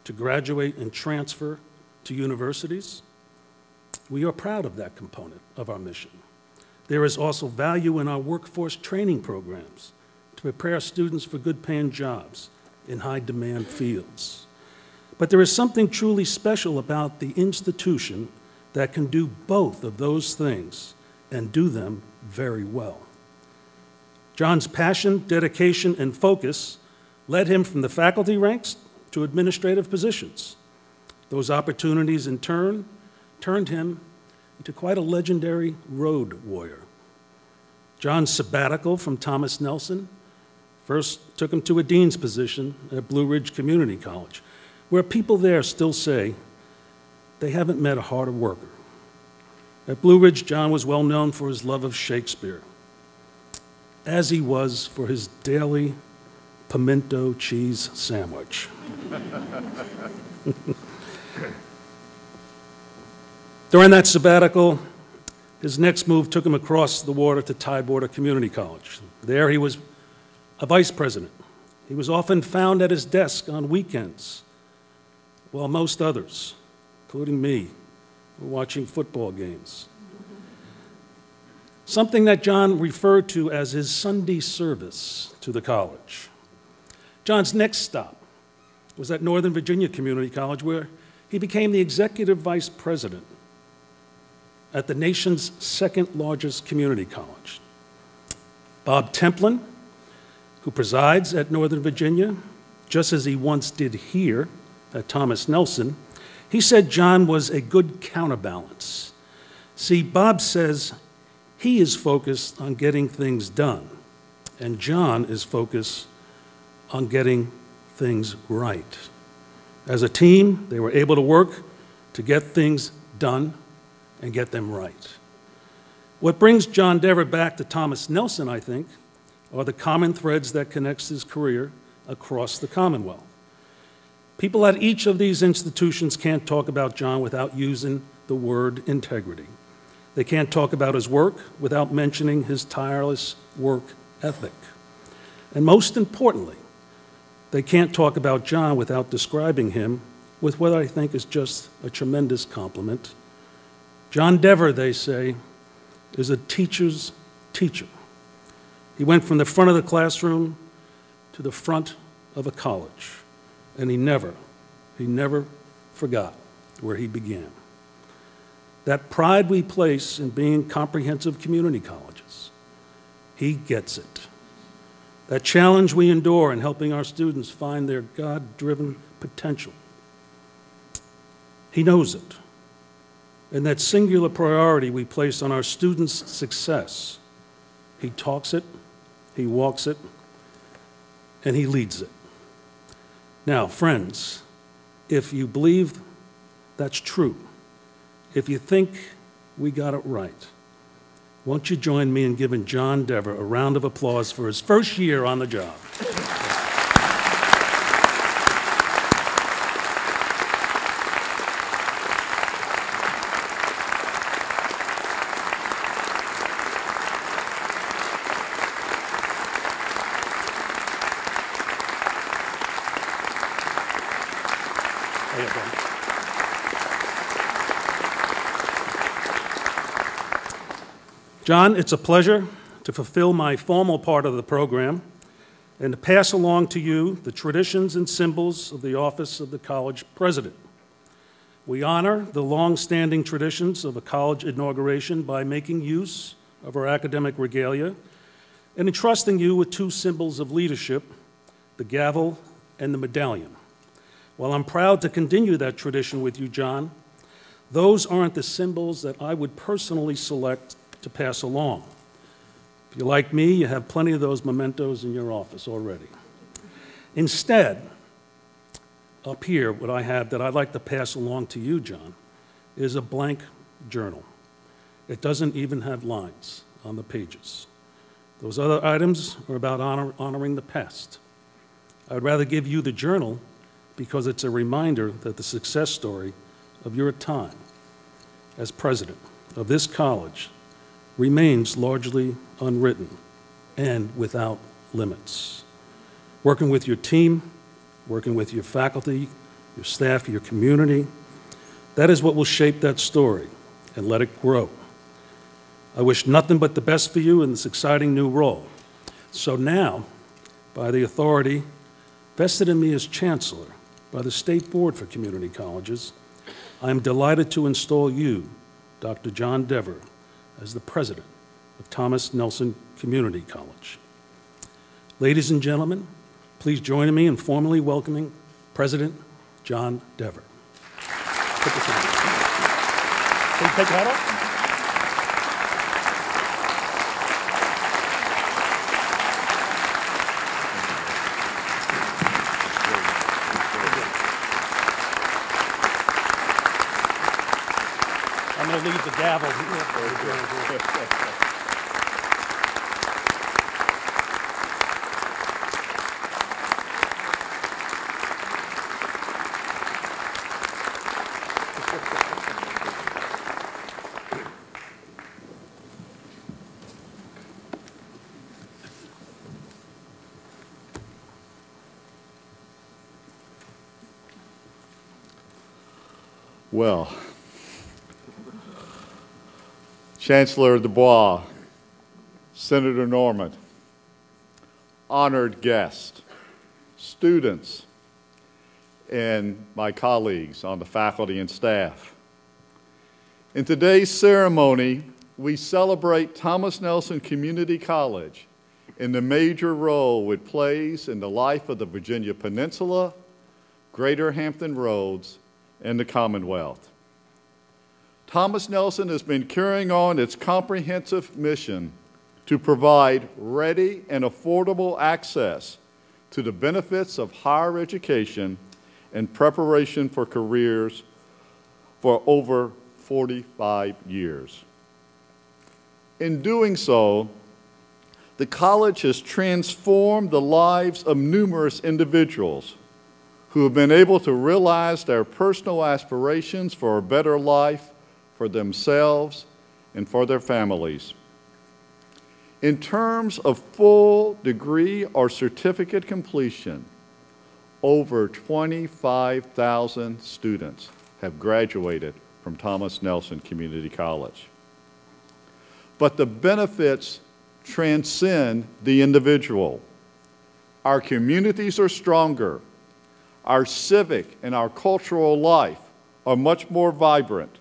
to graduate and transfer to universities. We are proud of that component of our mission. There is also value in our workforce training programs to prepare students for good-paying jobs in high-demand fields. But there is something truly special about the institution that can do both of those things and do them very well. John's passion, dedication, and focus led him from the faculty ranks to administrative positions. Those opportunities, in turn, turned him into quite a legendary road warrior. John's sabbatical from Thomas Nelson first took him to a dean's position at Blue Ridge Community College, where people there still say they haven't met a harder worker. At Blue Ridge, John was well known for his love of Shakespeare, as he was for his daily pimento cheese sandwich. During that sabbatical, his next move took him across the water to Tidewater Community College. There he was a vice president. He was often found at his desk on weekends, while most others, including me, were watching football games. Something that John referred to as his Sunday service to the college. John's next stop was at Northern Virginia Community College, where he became the executive vice president at the nation's second largest community college. Bob Templin, who presides at Northern Virginia, just as he once did here at Thomas Nelson, he said John was a good counterbalance. See, Bob says he is focused on getting things done, and John is focused on getting things right. As a team, they were able to work to get things done and get them right. What brings John Dever back to Thomas Nelson, I think, are the common threads that connects his career across the Commonwealth. People at each of these institutions can't talk about John without using the word integrity. They can't talk about his work without mentioning his tireless work ethic. And most importantly, they can't talk about John without describing him with what I think is just a tremendous compliment. John Dever, they say, is a teacher's teacher. He went from the front of the classroom to the front of a college, and he never forgot where he began. That pride we place in being comprehensive community colleges, he gets it. That challenge we endure in helping our students find their God-driven potential, he knows it. And that singular priority we place on our students' success, he talks it, he walks it, and he leads it. Now, friends, if you believe that's true, if you think we got it right, won't you join me in giving John Dever a round of applause for his first year on the job? John, it's a pleasure to fulfill my formal part of the program and to pass along to you the traditions and symbols of the office of the college president. We honor the long-standing traditions of a college inauguration by making use of our academic regalia and entrusting you with two symbols of leadership, the gavel and the medallion. While I'm proud to continue that tradition with you, John, those aren't the symbols that I would personally select to pass along. If you're like me, you have plenty of those mementos in your office already. Instead, up here, what I have that I'd like to pass along to you, John, is a blank journal. It doesn't even have lines on the pages. Those other items are about honoring the past. I would rather give you the journal because it's a reminder that the success story of your time as president of this college remains largely unwritten and without limits. Working with your team, working with your faculty, your staff, your community, that is what will shape that story and let it grow. I wish nothing but the best for you in this exciting new role. So now, by the authority vested in me as Chancellor by the State Board for Community Colleges, I am delighted to install you, Dr. John Dever, as the president of Thomas Nelson Community College. Ladies and gentlemen, please join me in formally welcoming President John Dever. Put this on. Can you take that off? I'm going to leave the gavel here. Well, Chancellor Dubois, Senator Norman, honored guests, students, and my colleagues on the faculty and staff. In today's ceremony, we celebrate Thomas Nelson Community College and the major role it plays in the life of the Virginia Peninsula, Greater Hampton Roads, and the Commonwealth. Thomas Nelson has been carrying on its comprehensive mission to provide ready and affordable access to the benefits of higher education and preparation for careers for over 45 years. In doing so, the college has transformed the lives of numerous individuals who have been able to realize their personal aspirations for a better life for themselves and for their families. In terms of full degree or certificate completion, over 25,000 students have graduated from Thomas Nelson Community College. But the benefits transcend the individual. Our communities are stronger. Our civic and our cultural life are much more vibrant,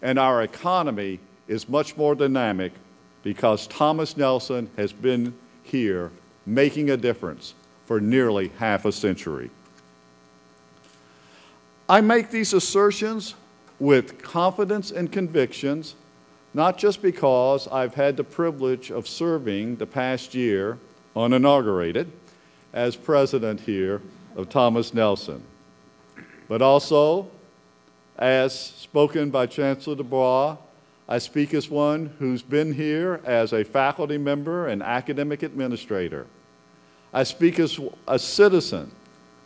and our economy is much more dynamic because Thomas Nelson has been here making a difference for nearly half a century. I make these assertions with confidence and convictions, not just because I've had the privilege of serving the past year uninaugurated as president here of Thomas Nelson. but also, as spoken by Chancellor DuBois, I speak as one who's been here as a faculty member and academic administrator. I speak as a citizen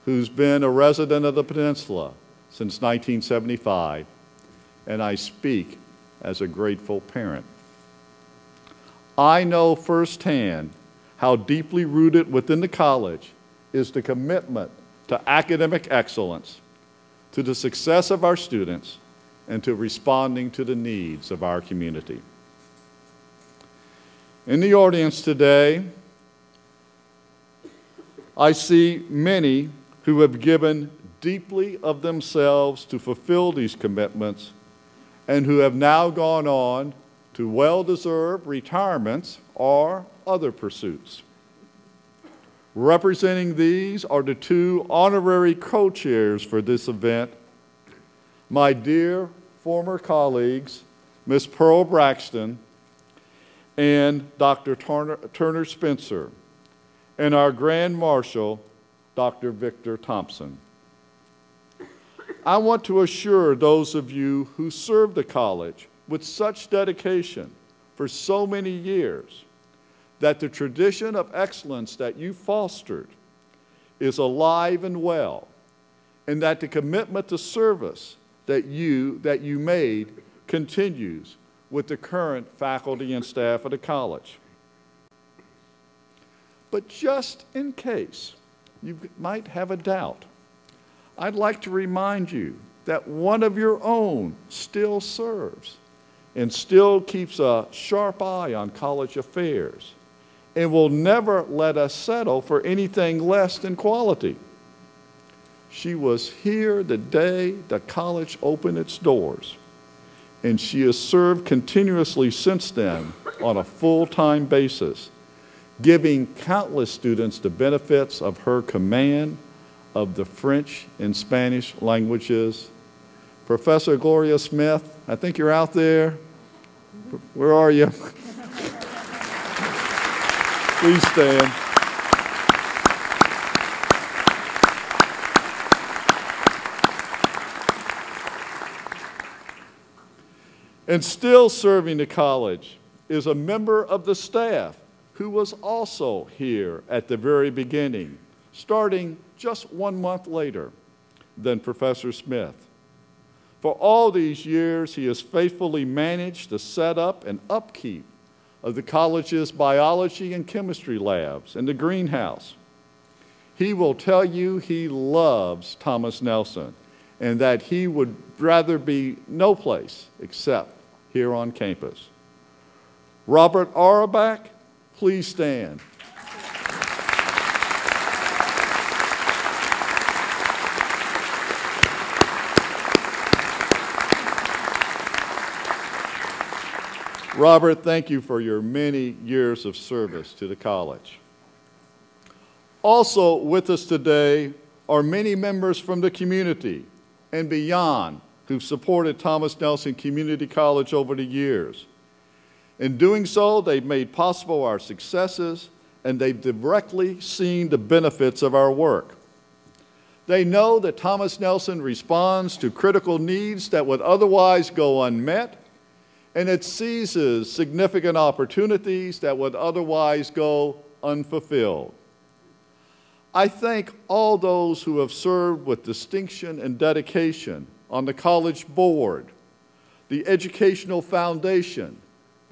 who's been a resident of the peninsula since 1975, and I speak as a grateful parent. I know firsthand how deeply rooted within the college is the commitment to academic excellence, to the success of our students, and to responding to the needs of our community. In the audience today, I see many who have given deeply of themselves to fulfill these commitments and who have now gone on to well-deserved retirements or other pursuits. Representing these are the two honorary co-chairs for this event, my dear former colleagues, Ms. Pearl Braxton and Dr. Turner Spencer, and our Grand Marshal, Dr. Victor Thompson. I want to assure those of you who served the college with such dedication for so many years that the tradition of excellence that you fostered is alive and well, and that the commitment to service that you made continues with the current faculty and staff of the college. But just in case you might have a doubt, I'd like to remind you that one of your own still serves and still keeps a sharp eye on college affairs and will never let us settle for anything less than quality. She was here the day the college opened its doors, and she has served continuously since then on a full-time basis, giving countless students the benefits of her command of the French and Spanish languages. Professor Gloria Smith, I think you're out there. Where are you? Please stand. And still serving the college is a member of the staff who was also here at the very beginning, starting just 1 month later than Professor Smith. For all these years, he has faithfully managed the setup and upkeep of the college's biology and chemistry labs and the greenhouse. He will tell you he loves Thomas Nelson and that he would rather be no place except here on campus. Robert Auerbach, please stand. Robert, thank you for your many years of service to the college. Also with us today are many members from the community and beyond who've supported Thomas Nelson Community College over the years. In doing so, they've made possible our successes, and they've directly seen the benefits of our work. They know that Thomas Nelson responds to critical needs that would otherwise go unmet, and it seizes significant opportunities that would otherwise go unfulfilled. I thank all those who have served with distinction and dedication on the college board, the Educational Foundation,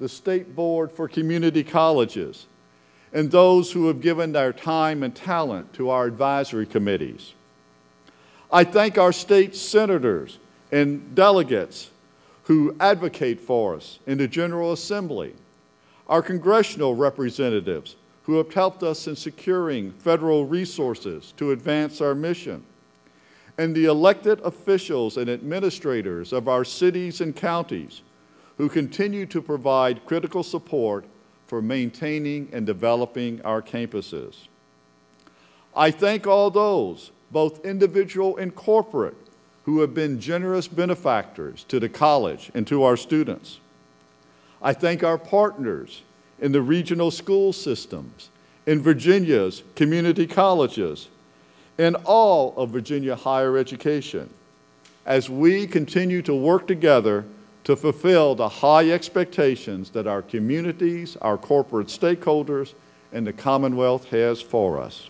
the State Board for Community Colleges, and those who have given their time and talent to our advisory committees. I thank our state senators and delegates who advocate for us in the General Assembly, our congressional representatives who have helped us in securing federal resources to advance our mission, and the elected officials and administrators of our cities and counties who continue to provide critical support for maintaining and developing our campuses. I thank all those, both individual and corporate, who have been generous benefactors to the college and to our students. I thank our partners in the regional school systems, in Virginia's community colleges, and all of Virginia higher education, as we continue to work together to fulfill the high expectations that our communities, our corporate stakeholders, and the Commonwealth has for us.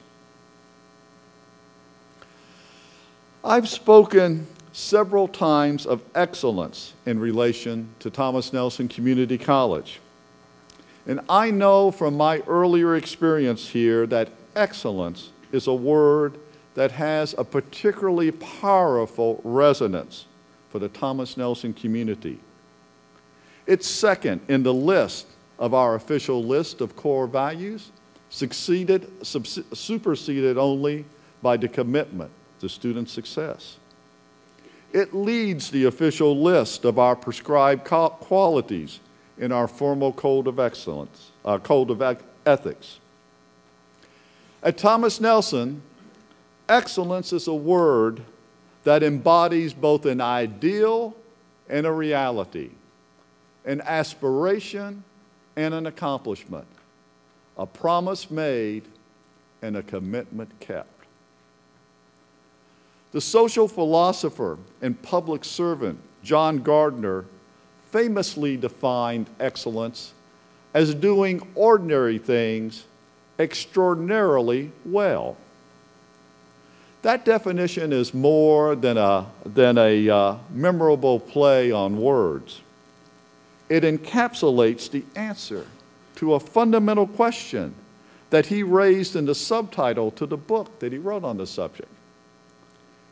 I've spoken several times of excellence in relation to Thomas Nelson Community College. And I know from my earlier experience here that excellence is a word that has a particularly powerful resonance for the Thomas Nelson community. It's second in the list of our official list of core values, superseded only by the commitment to student success. It leads the official list of our prescribed qualities in our formal code of excellence, code of ethics. At Thomas Nelson, excellence is a word that embodies both an ideal and a reality, an aspiration and an accomplishment, a promise made and a commitment kept. The social philosopher and public servant John Gardner famously defined excellence as doing ordinary things extraordinarily well. That definition is more than a memorable play on words. It encapsulates the answer to a fundamental question that he raised in the subtitle to the book that he wrote on the subject.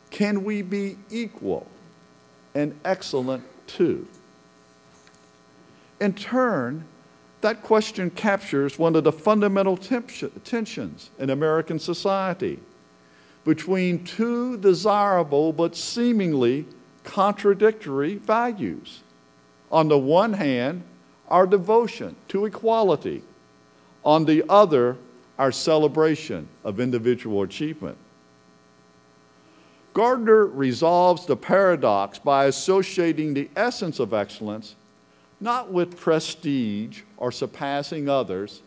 Can we be equal and excellent too? In turn, that question captures one of the fundamental tensions in American society between two desirable but seemingly contradictory values. On the one hand, our devotion to equality. On the other, our celebration of individual achievement. Gardner resolves the paradox by associating the essence of excellence not with prestige or surpassing others,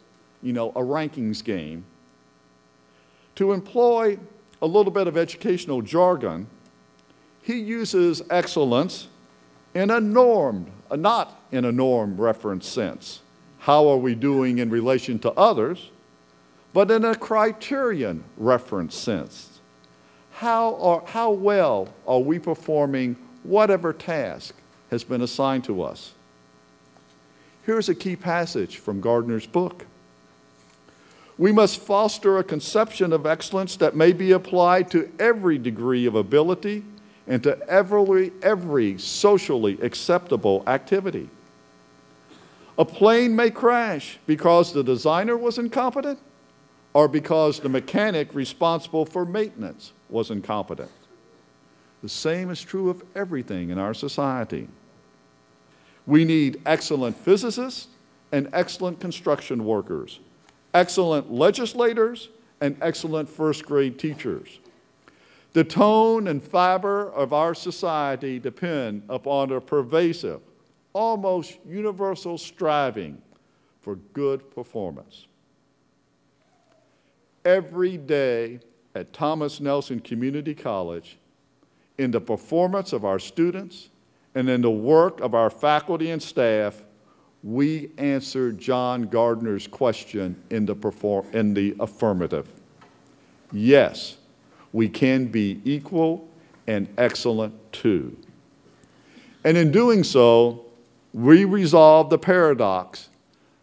a rankings game. To employ a little bit of educational jargon, he uses excellence in a not in a norm reference sense. How are we doing in relation to others? But in a criterion reference sense. How well are we performing whatever task has been assigned to us? Here's a key passage from Gardner's book. We must foster a conception of excellence that may be applied to every degree of ability and to every socially acceptable activity. A plane may crash because the designer was incompetent or because the mechanic responsible for maintenance was incompetent. The same is true of everything in our society. We need excellent physicists and excellent construction workers, excellent legislators and excellent first-grade teachers. The tone and fiber of our society depend upon a pervasive, almost universal striving for good performance. Every day at Thomas Nelson Community College, in the performance of our students and in the work of our faculty and staff, we answer John Gardner's question in the affirmative. Yes, we can be equal and excellent too. And in doing so, we resolve the paradox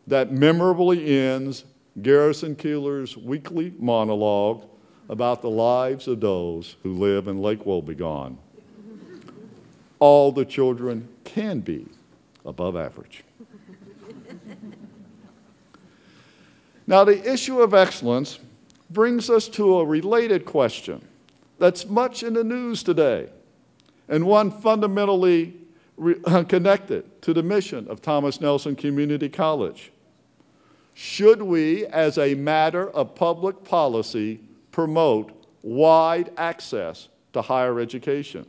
that memorably ends Garrison Keillor's weekly monologue about the lives of those who live in Lake Wobegon. All the children can be above average. Now, the issue of excellence brings us to a related question that's much in the news today, and one fundamentally connected to the mission of Thomas Nelson Community College. Should we, as a matter of public policy, promote wide access to higher education?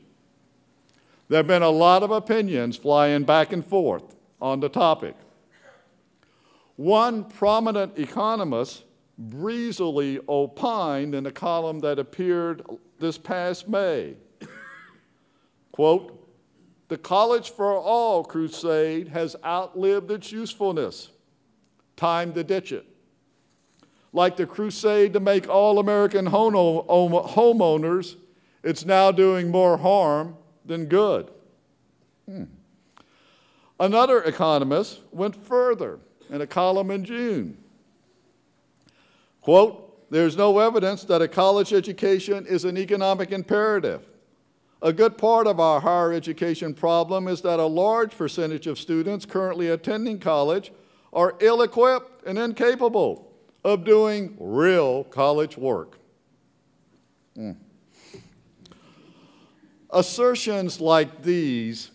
There have been a lot of opinions flying back and forth on the topic. One prominent economist breezily opined in a column that appeared this past May, quote, "The College for All crusade has outlived its usefulness. Time to ditch it. Like the crusade to make all American homeowners, it's now doing more harm than good." Another economist went further in a column in June. Quote, "There's no evidence that a college education is an economic imperative. A good part of our higher education problem is that a large percentage of students currently attending college are ill-equipped and incapable of doing real college work." Assertions like these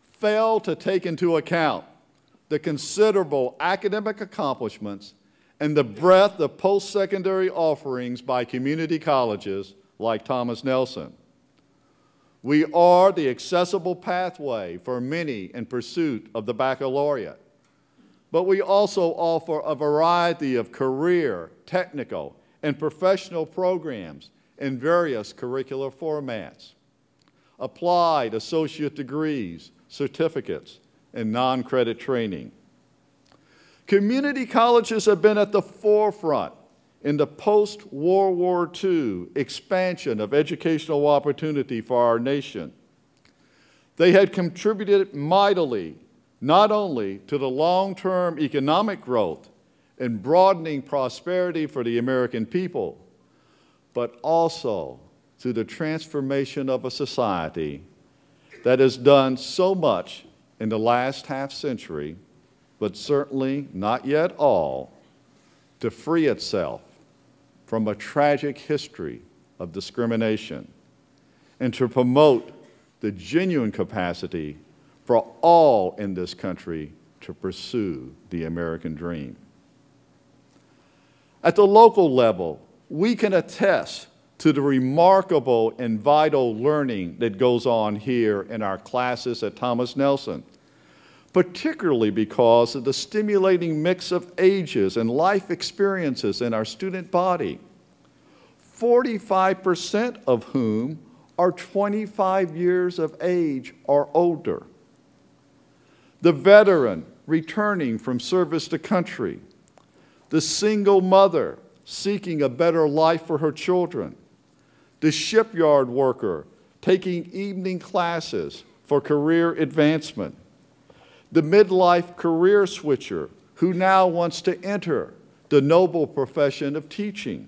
fail to take into account the considerable academic accomplishments and the breadth of post-secondary offerings by community colleges like Thomas Nelson. We are the accessible pathway for many in pursuit of the baccalaureate, but we also offer a variety of career, technical, and professional programs in various curricular formats, applied associate degrees, certificates, and non-credit training. Community colleges have been at the forefront in the post-World War II expansion of educational opportunity for our nation. They had contributed mightily not only to the long-term economic growth and broadening prosperity for the American people, but also to the transformation of a society that has done so much in the last half-century, but certainly not yet all, to free itself from a tragic history of discrimination and to promote the genuine capacity for all in this country to pursue the American dream. At the local level, we can attest to the remarkable and vital learning that goes on here in our classes at Thomas Nelson, particularly because of the stimulating mix of ages and life experiences in our student body, 45% of whom are 25 years of age or older. The veteran returning from service to country, the single mother seeking a better life for her children, the shipyard worker taking evening classes for career advancement, the midlife career switcher who now wants to enter the noble profession of teaching,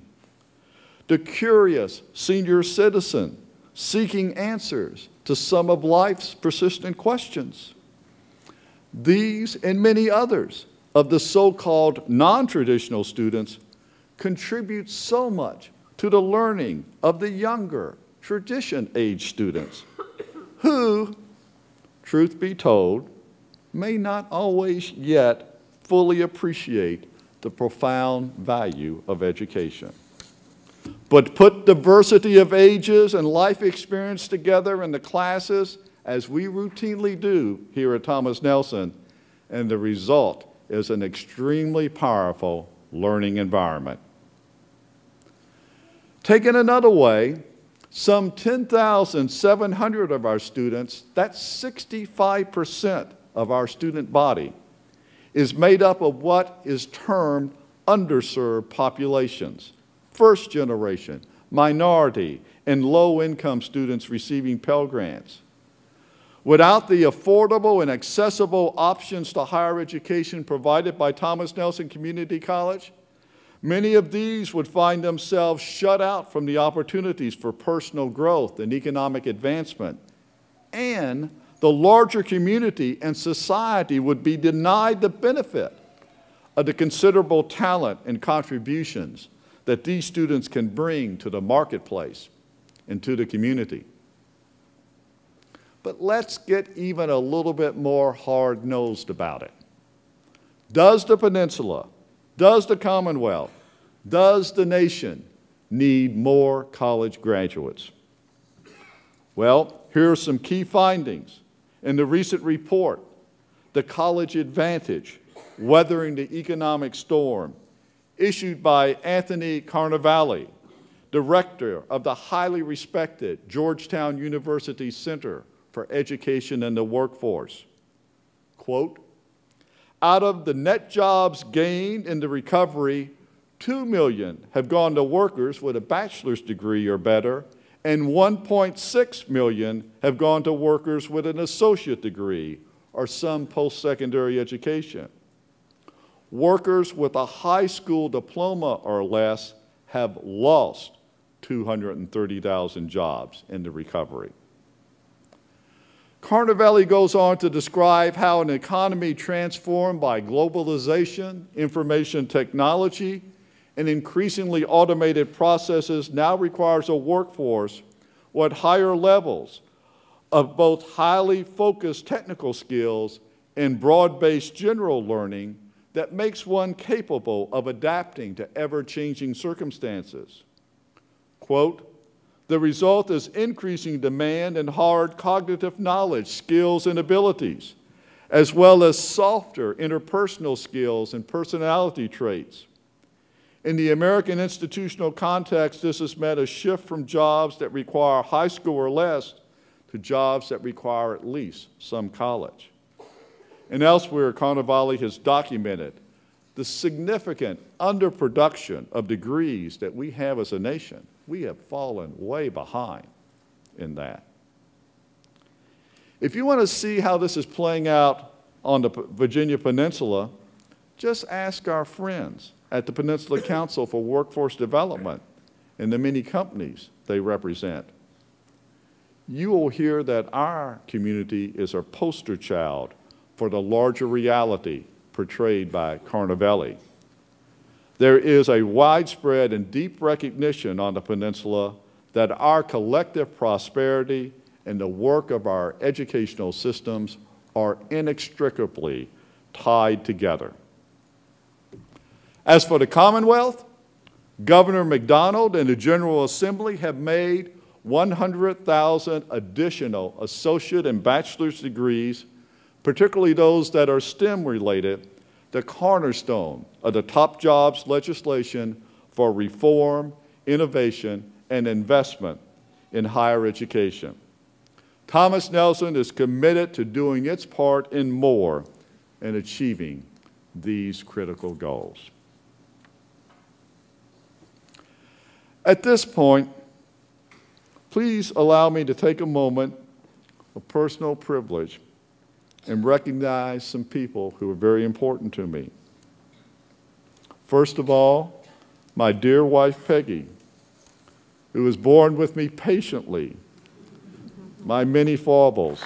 the curious senior citizen seeking answers to some of life's persistent questions. These and many others of the so-called non-traditional students contribute so much to the learning of the younger, tradition-age students who, truth be told, may not always yet fully appreciate the profound value of education. But put diversity of ages and life experience together in the classes, as we routinely do here at Thomas Nelson, and the result is an extremely powerful learning environment. Taken another way, some 10,700 of our students, that's 65% of our student body, is made up of what is termed underserved populations, first generation, minority, and low-income students receiving Pell Grants. Without the affordable and accessible options to higher education provided by Thomas Nelson Community College, many of these would find themselves shut out from the opportunities for personal growth and economic advancement, and the larger community and society would be denied the benefit of the considerable talent and contributions that these students can bring to the marketplace and to the community. But let's get even a little bit more hard-nosed about it. Does the peninsula, does the Commonwealth, does the nation need more college graduates? Well, here are some key findings in the recent report, The College Advantage, Weathering the Economic Storm, issued by Anthony Carnevale, director of the highly respected Georgetown University Center for education and the workforce. Quote, out of the net jobs gained in the recovery, 2 million have gone to workers with a bachelor's degree or better, and 1.6 million have gone to workers with an associate degree or some post-secondary education. Workers with a high school diploma or less have lost 230,000 jobs in the recovery. Carnavelli goes on to describe how an economy transformed by globalization, information technology, and increasingly automated processes now requires a workforce with higher levels of both highly focused technical skills and broad-based general learning that makes one capable of adapting to ever-changing circumstances. Quote, the result is increasing demand in hard cognitive knowledge, skills, and abilities, as well as softer interpersonal skills and personality traits. In the American institutional context, this has meant a shift from jobs that require high school or less to jobs that require at least some college. And elsewhere, Carnavelli has documented the significant underproduction of degrees that we have as a nation. We have fallen way behind in that. If you want to see how this is playing out on the Virginia Peninsula, just ask our friends at the Peninsula Council for Workforce Development and the many companies they represent. You will hear that our community is a poster child for the larger reality portrayed by Carnavelli. There is a widespread and deep recognition on the peninsula that our collective prosperity and the work of our educational systems are inextricably tied together. As for the Commonwealth, Governor McDonald and the General Assembly have made 100,000 additional associate and bachelor's degrees, particularly those that are STEM-related, the cornerstone of the top jobs legislation for reform, innovation, and investment in higher education. Thomas Nelson is committed to doing its part and more in achieving these critical goals. At this point, please allow me to take a moment of personal privilege and recognize some people who are very important to me. First of all, my dear wife, Peggy, who was born with me patiently, my many foibles.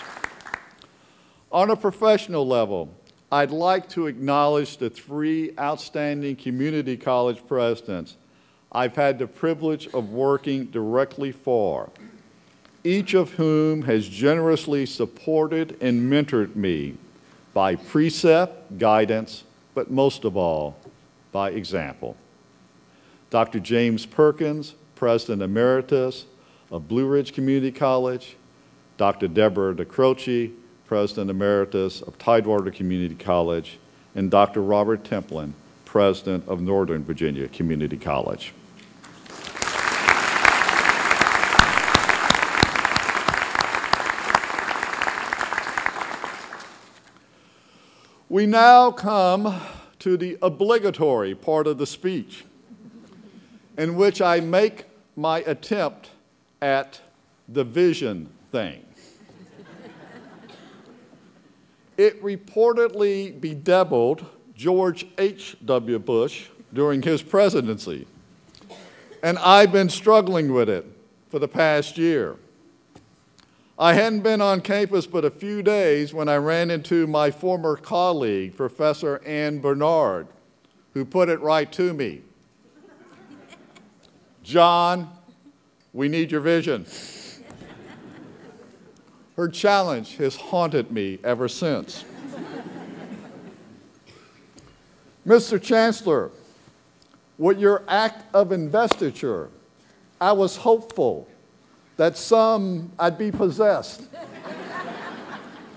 On a professional level, I'd like to acknowledge the 3 outstanding community college presidents I've had the privilege of working directly for, each of whom has generously supported and mentored me by precept, guidance, but most of all, by example. Dr. James Perkins, President Emeritus of Blue Ridge Community College, Dr. Deborah DeCroce, President Emeritus of Tidewater Community College, and Dr. Robert Templin, President of Northern Virginia Community College. We now come to the obligatory part of the speech, in which I make my attempt at the vision thing. It reportedly bedeviled George H.W. Bush during his presidency, and I've been struggling with it for the past year. I hadn't been on campus but a few days when I ran into my former colleague, Professor Ann Bernard, who put it right to me. John, we need your vision. Her challenge has haunted me ever since. Mr. Chancellor, with your act of investiture, I was hopeful that I'd be possessed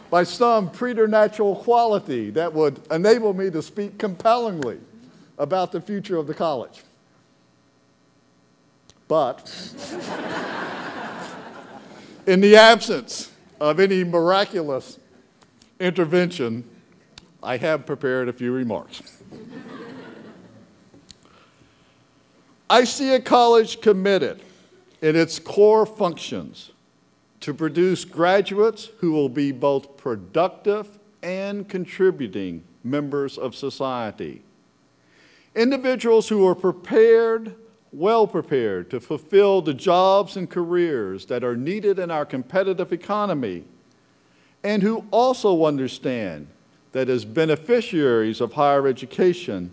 by some preternatural quality that would enable me to speak compellingly about the future of the college. But in the absence of any miraculous intervention, I have prepared a few remarks. I see a college committed in its core functions to produce graduates who will be both productive and contributing members of society. Individuals who are prepared, well prepared to fulfill the jobs and careers that are needed in our competitive economy, and who also understand that as beneficiaries of higher education,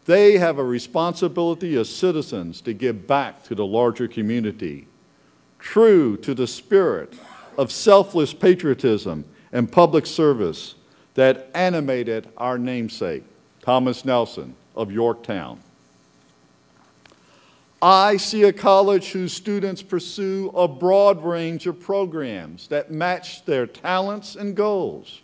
they have a responsibility as citizens to give back to the larger community, true to the spirit of selfless patriotism and public service that animated our namesake, Thomas Nelson of Yorktown. I see a college whose students pursue a broad range of programs that match their talents and goals,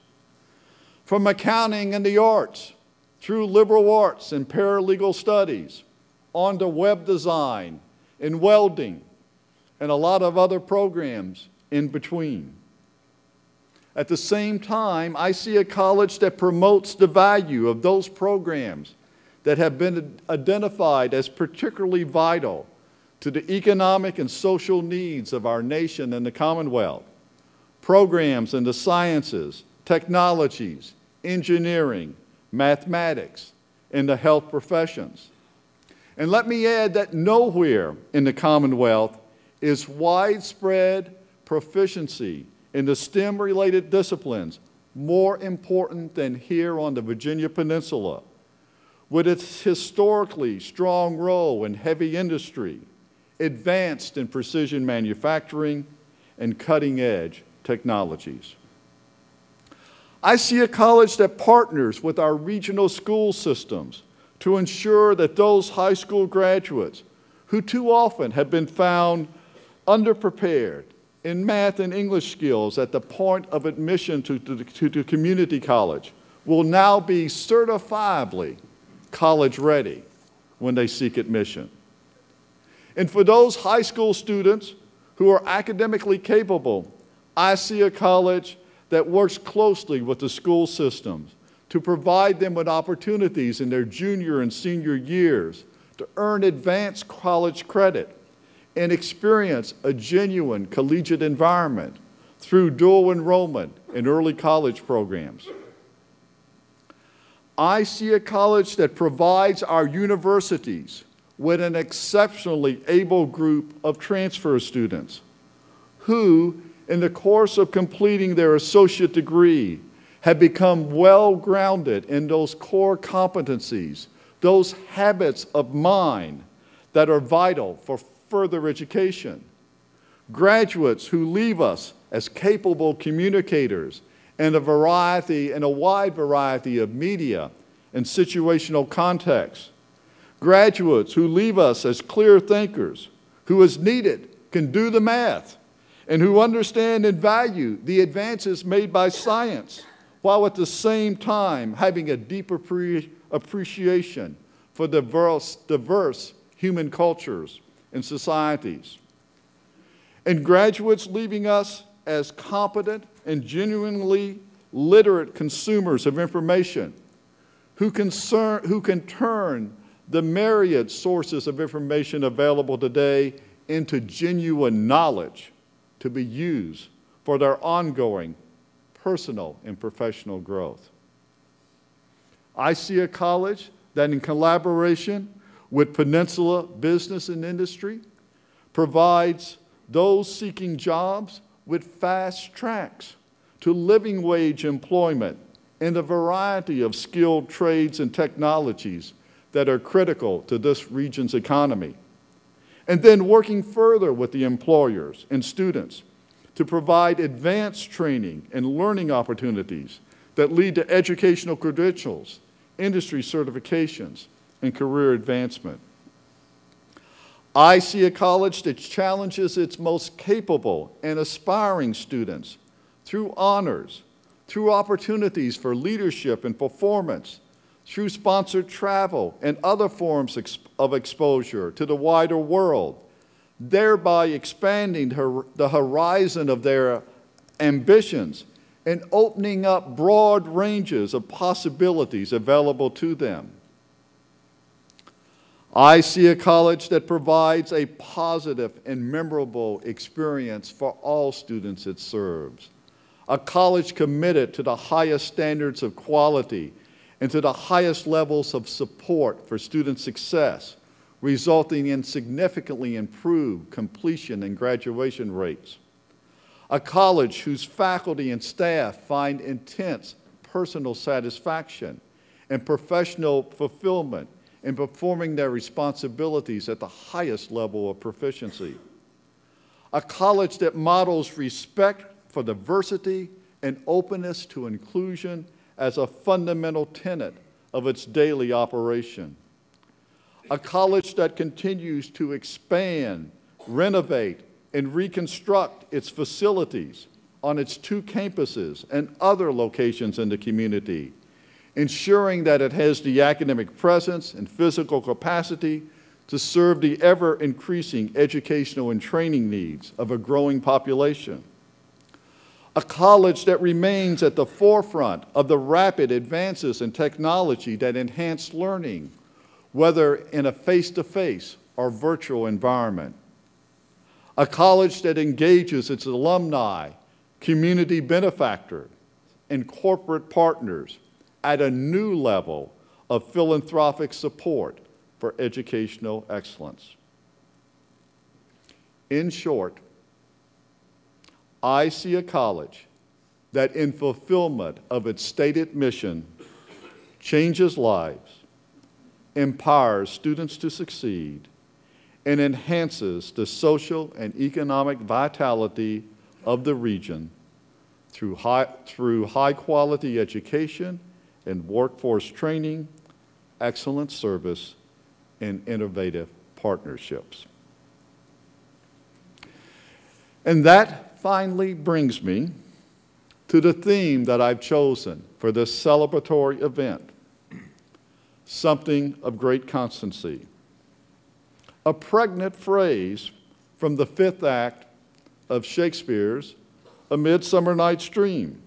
from accounting and the arts, through liberal arts and paralegal studies, on to web design and welding, and a lot of other programs in between. At the same time, I see a college that promotes the value of those programs that have been identified as particularly vital to the economic and social needs of our nation and the Commonwealth. Programs in the sciences, technologies, engineering, mathematics, and the health professions. And let me add that nowhere in the Commonwealth is widespread proficiency in the STEM-related disciplines more important than here on the Virginia Peninsula, with its historically strong role in heavy industry, advanced in precision manufacturing, and cutting-edge technologies. I see a college that partners with our regional school systems to ensure that those high school graduates who too often have been found underprepared in math and English skills at the point of admission to the community college will now be certifiably college ready when they seek admission. And for those high school students who are academically capable, I see a college that works closely with the school systems to provide them with opportunities in their junior and senior years to earn advanced college credit and experience a genuine collegiate environment through dual enrollment in early college programs. I see a college that provides our universities with an exceptionally able group of transfer students who, in the course of completing their associate degree, have become well-grounded in those core competencies, those habits of mind that are vital for further education. Graduates who leave us as capable communicators in a wide variety of media and situational contexts. Graduates who leave us as clear thinkers, who as needed can do the math, and who understand and value the advances made by science, while at the same time having a deep appreciation for diverse human cultures and societies. And graduates leaving us as competent and genuinely literate consumers of information who can turn the myriad sources of information available today into genuine knowledge to be used for their ongoing personal and professional growth. I see a college that, in collaboration with Peninsula Business and Industry, provides those seeking jobs with fast tracks to living wage employment in a variety of skilled trades and technologies that are critical to this region's economy. And then working further with the employers and students to provide advanced training and learning opportunities that lead to educational credentials, industry certifications, and career advancement. I see a college that challenges its most capable and aspiring students through honors, through opportunities for leadership and performance, through sponsored travel and other forms of exposure to the wider world, thereby expanding the horizon of their ambitions, and opening up broad ranges of possibilities available to them. I see a college that provides a positive and memorable experience for all students it serves. A college committed to the highest standards of quality and to the highest levels of support for student success, resulting in significantly improved completion and graduation rates. A college whose faculty and staff find intense personal satisfaction and professional fulfillment in performing their responsibilities at the highest level of proficiency. A college that models respect for diversity and openness to inclusion as a fundamental tenet of its daily operation. A college that continues to expand, renovate, and reconstruct its facilities on its 2 campuses and other locations in the community, ensuring that it has the academic presence and physical capacity to serve the ever-increasing educational and training needs of a growing population. A college that remains at the forefront of the rapid advances in technology that enhance learning, whether in a face-to-face or virtual environment. A college that engages its alumni, community benefactors, and corporate partners at a new level of philanthropic support for educational excellence. In short, I see a college that, in fulfillment of its stated mission, changes lives, empowers students to succeed, and enhances the social and economic vitality of the region through high-quality education and workforce training, excellent service, and innovative partnerships. And that finally brings me to the theme that I've chosen for this celebratory event, something of great constancy. A pregnant phrase from the 5th act of Shakespeare's A Midsummer Night's Dream,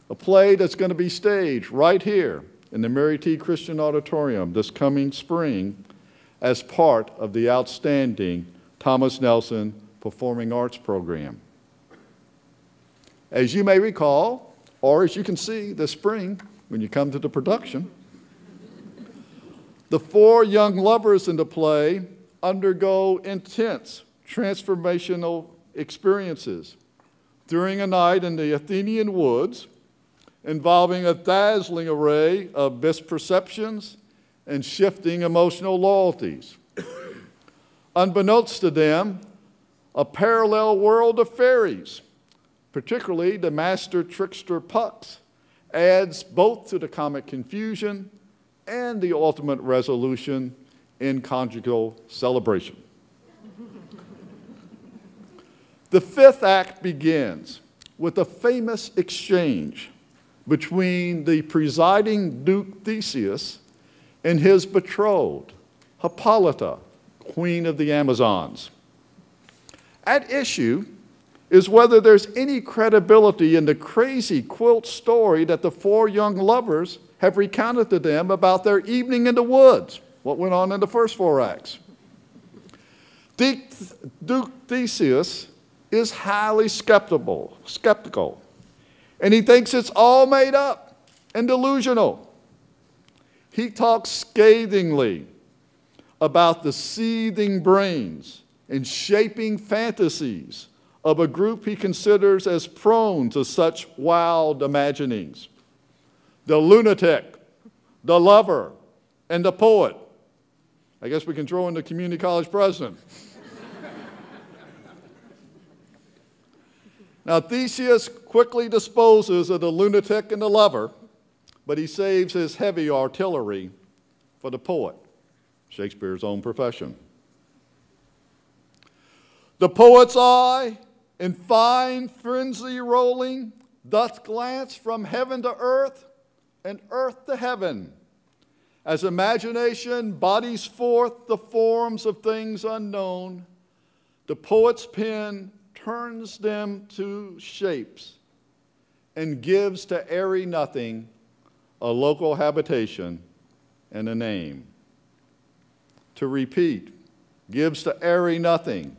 a play that's going to be staged right here in the Mary T. Christian Auditorium this coming spring as part of the outstanding Thomas Nelson Performing Arts Program. As you may recall, or as you can see this spring when you come to the production, the 4 young lovers in the play undergo intense transformational experiences during a night in the Athenian woods involving a dazzling array of misperceptions and shifting emotional loyalties. Unbeknownst to them, a parallel world of fairies, particularly the master trickster Pucks, adds both to the comic confusion and the ultimate resolution in conjugal celebration. The 5th act begins with a famous exchange between the presiding Duke Theseus and his betrothed, Hippolyta, Queen of the Amazons. At issue is whether there's any credibility in the crazy quilt story that the 4 young lovers have recounted to them about their evening in the woods, what went on in the first 4 acts. Duke Theseus is highly skeptical, and he thinks it's all made up and delusional. He talks scathingly about the seething brains and shaping fantasies of a group he considers as prone to such wild imaginings: the lunatic, the lover, and the poet. I guess we can throw in the community college president. Now, Theseus quickly disposes of the lunatic and the lover, but he saves his heavy artillery for the poet, Shakespeare's own profession. The poet's eye, in fine frenzy rolling, doth glance from heaven to earth and earth to heaven, as imagination bodies forth the forms of things unknown. The poet's pen turns them to shapes, and gives to airy nothing a local habitation and a name. To repeat, gives to airy nothing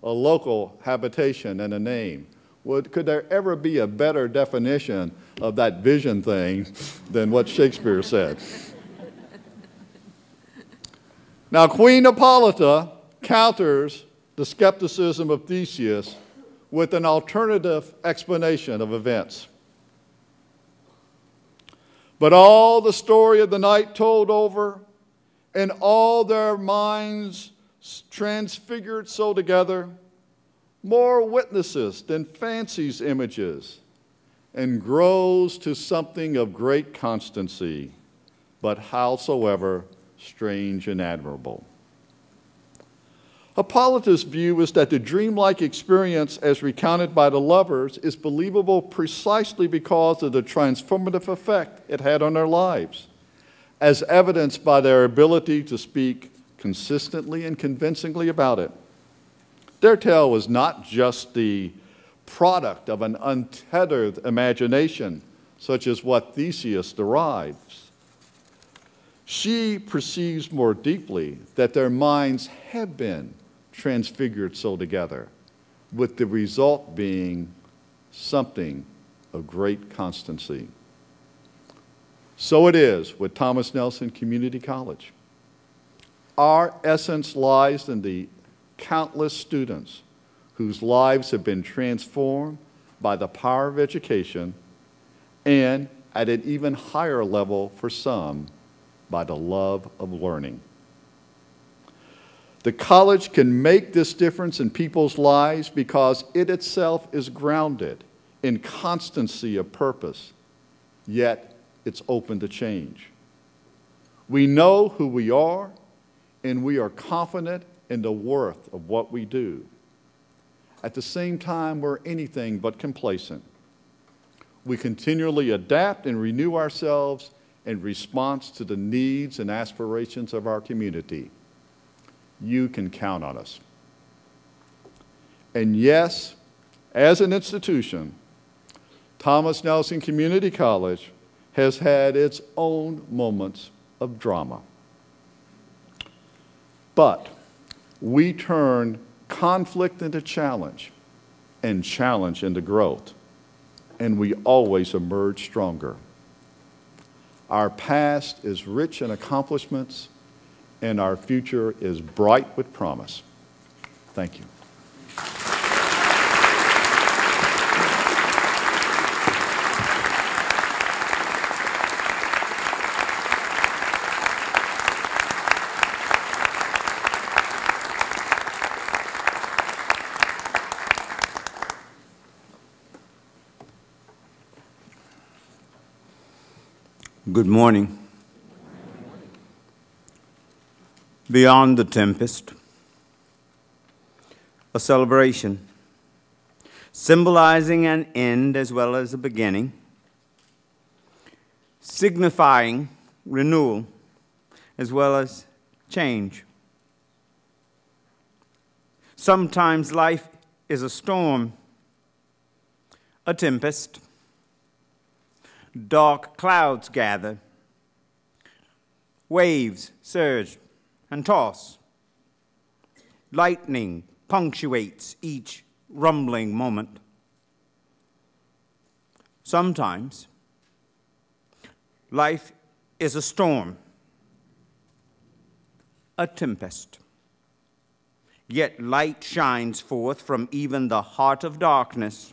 a local habitation and a name. Could there ever be a better definition of that vision thing than what Shakespeare said? Now, Queen Hippolyta counters the skepticism of Theseus with an alternative explanation of events. But all the story of the night told over, and all their minds transfigured so together, more witnesses than fancies images, and grows to something of great constancy, but howsoever strange and admirable. Hippolyta's view is that the dreamlike experience as recounted by the lovers is believable precisely because of the transformative effect it had on their lives, as evidenced by their ability to speak consistently and convincingly about it. Their tale was not just the product of an untethered imagination, such as what Theseus derives. She perceives more deeply that their minds have been transfigured so together, with the result being something of great constancy. So it is with Thomas Nelson Community College. Our essence lies in the countless students whose lives have been transformed by the power of education, and at an even higher level for some, by the love of learning. The college can make this difference in people's lives because it itself is grounded in constancy of purpose, yet it's open to change. We know who we are, and we are confident in the worth of what we do. At the same time, we're anything but complacent. We continually adapt and renew ourselves in response to the needs and aspirations of our community. You can count on us. And yes, as an institution, Thomas Nelson Community College has had its own moments of drama. But we turn conflict into challenge and challenge into growth, and we always emerge stronger. Our past is rich in accomplishments, and our future is bright with promise. Thank you. Good morning. Beyond the tempest, a celebration symbolizing an end as well as a beginning, signifying renewal as well as change. Sometimes life is a storm, a tempest. Dark clouds gather, waves surge and toss. Lightning punctuates each rumbling moment. Sometimes life is a storm, a tempest. Yet light shines forth from even the heart of darkness.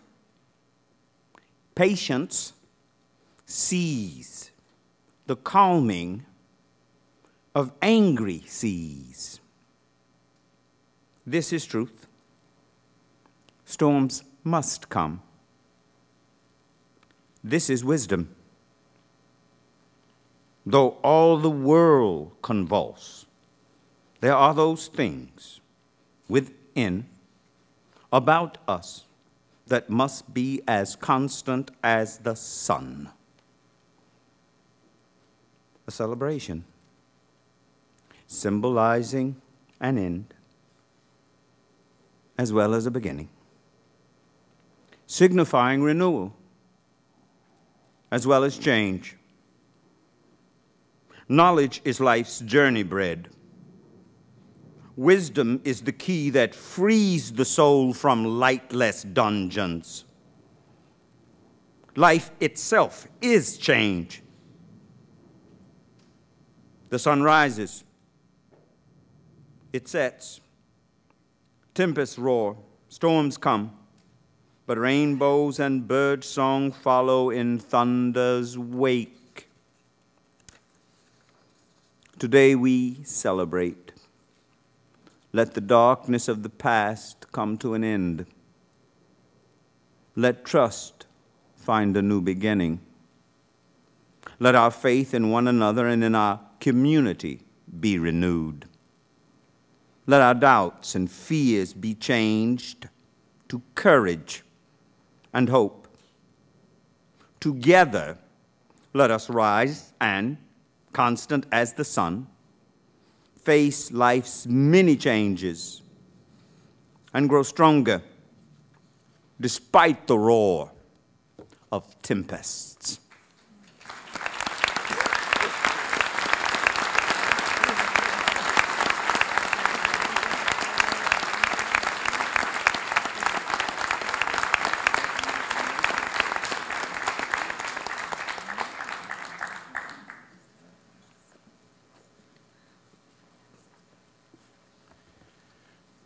Patience sees the calming of angry seas. This is truth. Storms must come. This is wisdom. Though all the world convulse, there are those things within, about us, that must be as constant as the sun. A celebration symbolizing an end as well as a beginning. signifying renewal as well as change. Knowledge is life's journey bread. Wisdom is the key that frees the soul from lightless dungeons. Life itself is change. The sun rises, it sets, tempests roar, storms come, but rainbows and bird song follow in thunder's wake. Today we celebrate. Let the darkness of the past come to an end. Let trust find a new beginning. Let our faith in one another and in our community be renewed. Let our doubts and fears be changed to courage and hope. Together, let us rise and, constant as the sun, face life's many changes and grow stronger despite the roar of tempests.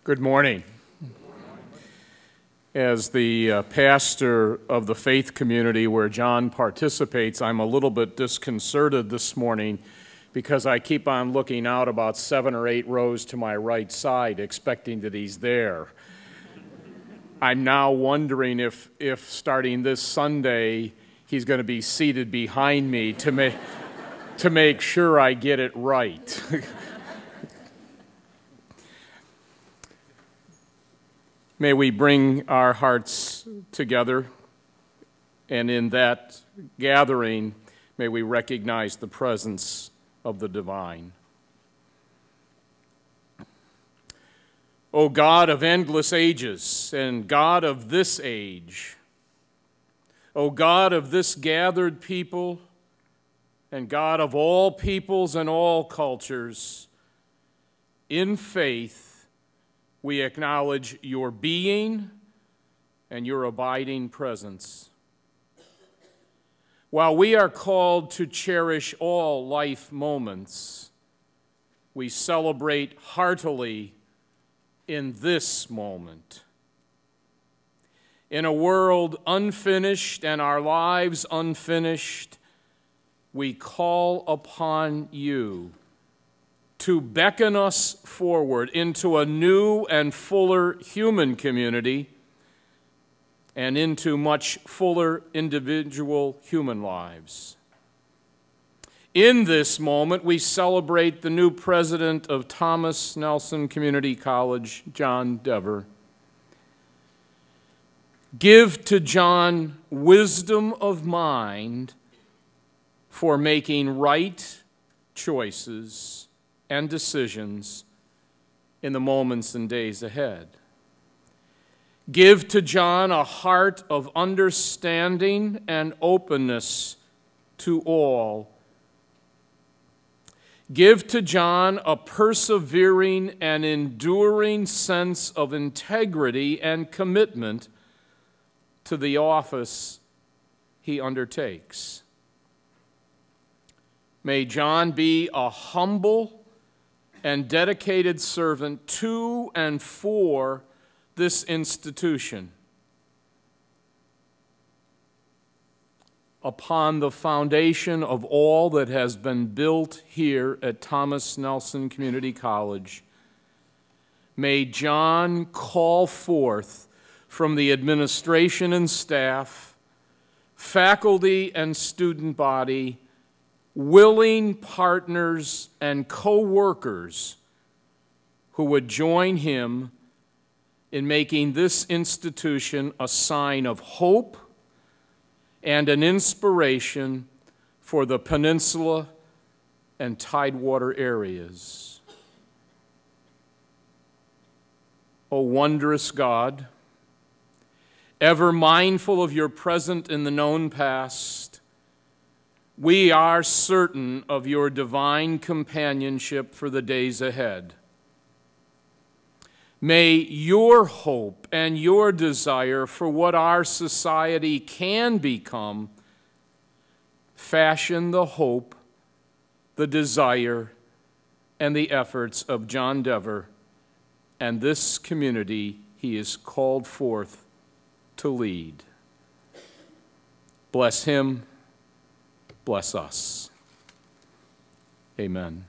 Good morning. As the pastor of the faith community where John participates, I'm a little bit disconcerted this morning because I keep on looking out about 7 or 8 rows to my right side, expecting that he's there. I'm now wondering if starting this Sunday, he's going to be seated behind me to make sure I get it right. May we bring our hearts together, and in that gathering, may we recognize the presence of the divine. O God of endless ages and God of this age, O God of this gathered people and God of all peoples and all cultures, in faith, we acknowledge your being and your abiding presence. While we are called to cherish all life moments, we celebrate heartily in this moment. In a world unfinished and our lives unfinished, we call upon you to beckon us forward into a new and fuller human community and into much fuller individual human lives. In this moment, we celebrate the new president of Thomas Nelson Community College, John Dever. Give to John wisdom of mind for making right choices and decisions in the moments and days ahead. Give to John a heart of understanding and openness to all. Give to John a persevering and enduring sense of integrity and commitment to the office he undertakes. May John be a humble and dedicated servant to and for this institution. Upon the foundation of all that has been built here at Thomas Nelson Community College, may John call forth from the administration and staff, faculty and student body, willing partners and co-workers who would join him in making this institution a sign of hope and an inspiration for the peninsula and tidewater areas. O wondrous God, ever mindful of your present in the known past, we are certain of your divine companionship for the days ahead. May your hope and your desire for what our society can become fashion the hope, the desire, and the efforts of John Dever and this community he is called forth to lead. Bless him, bless us. Amen.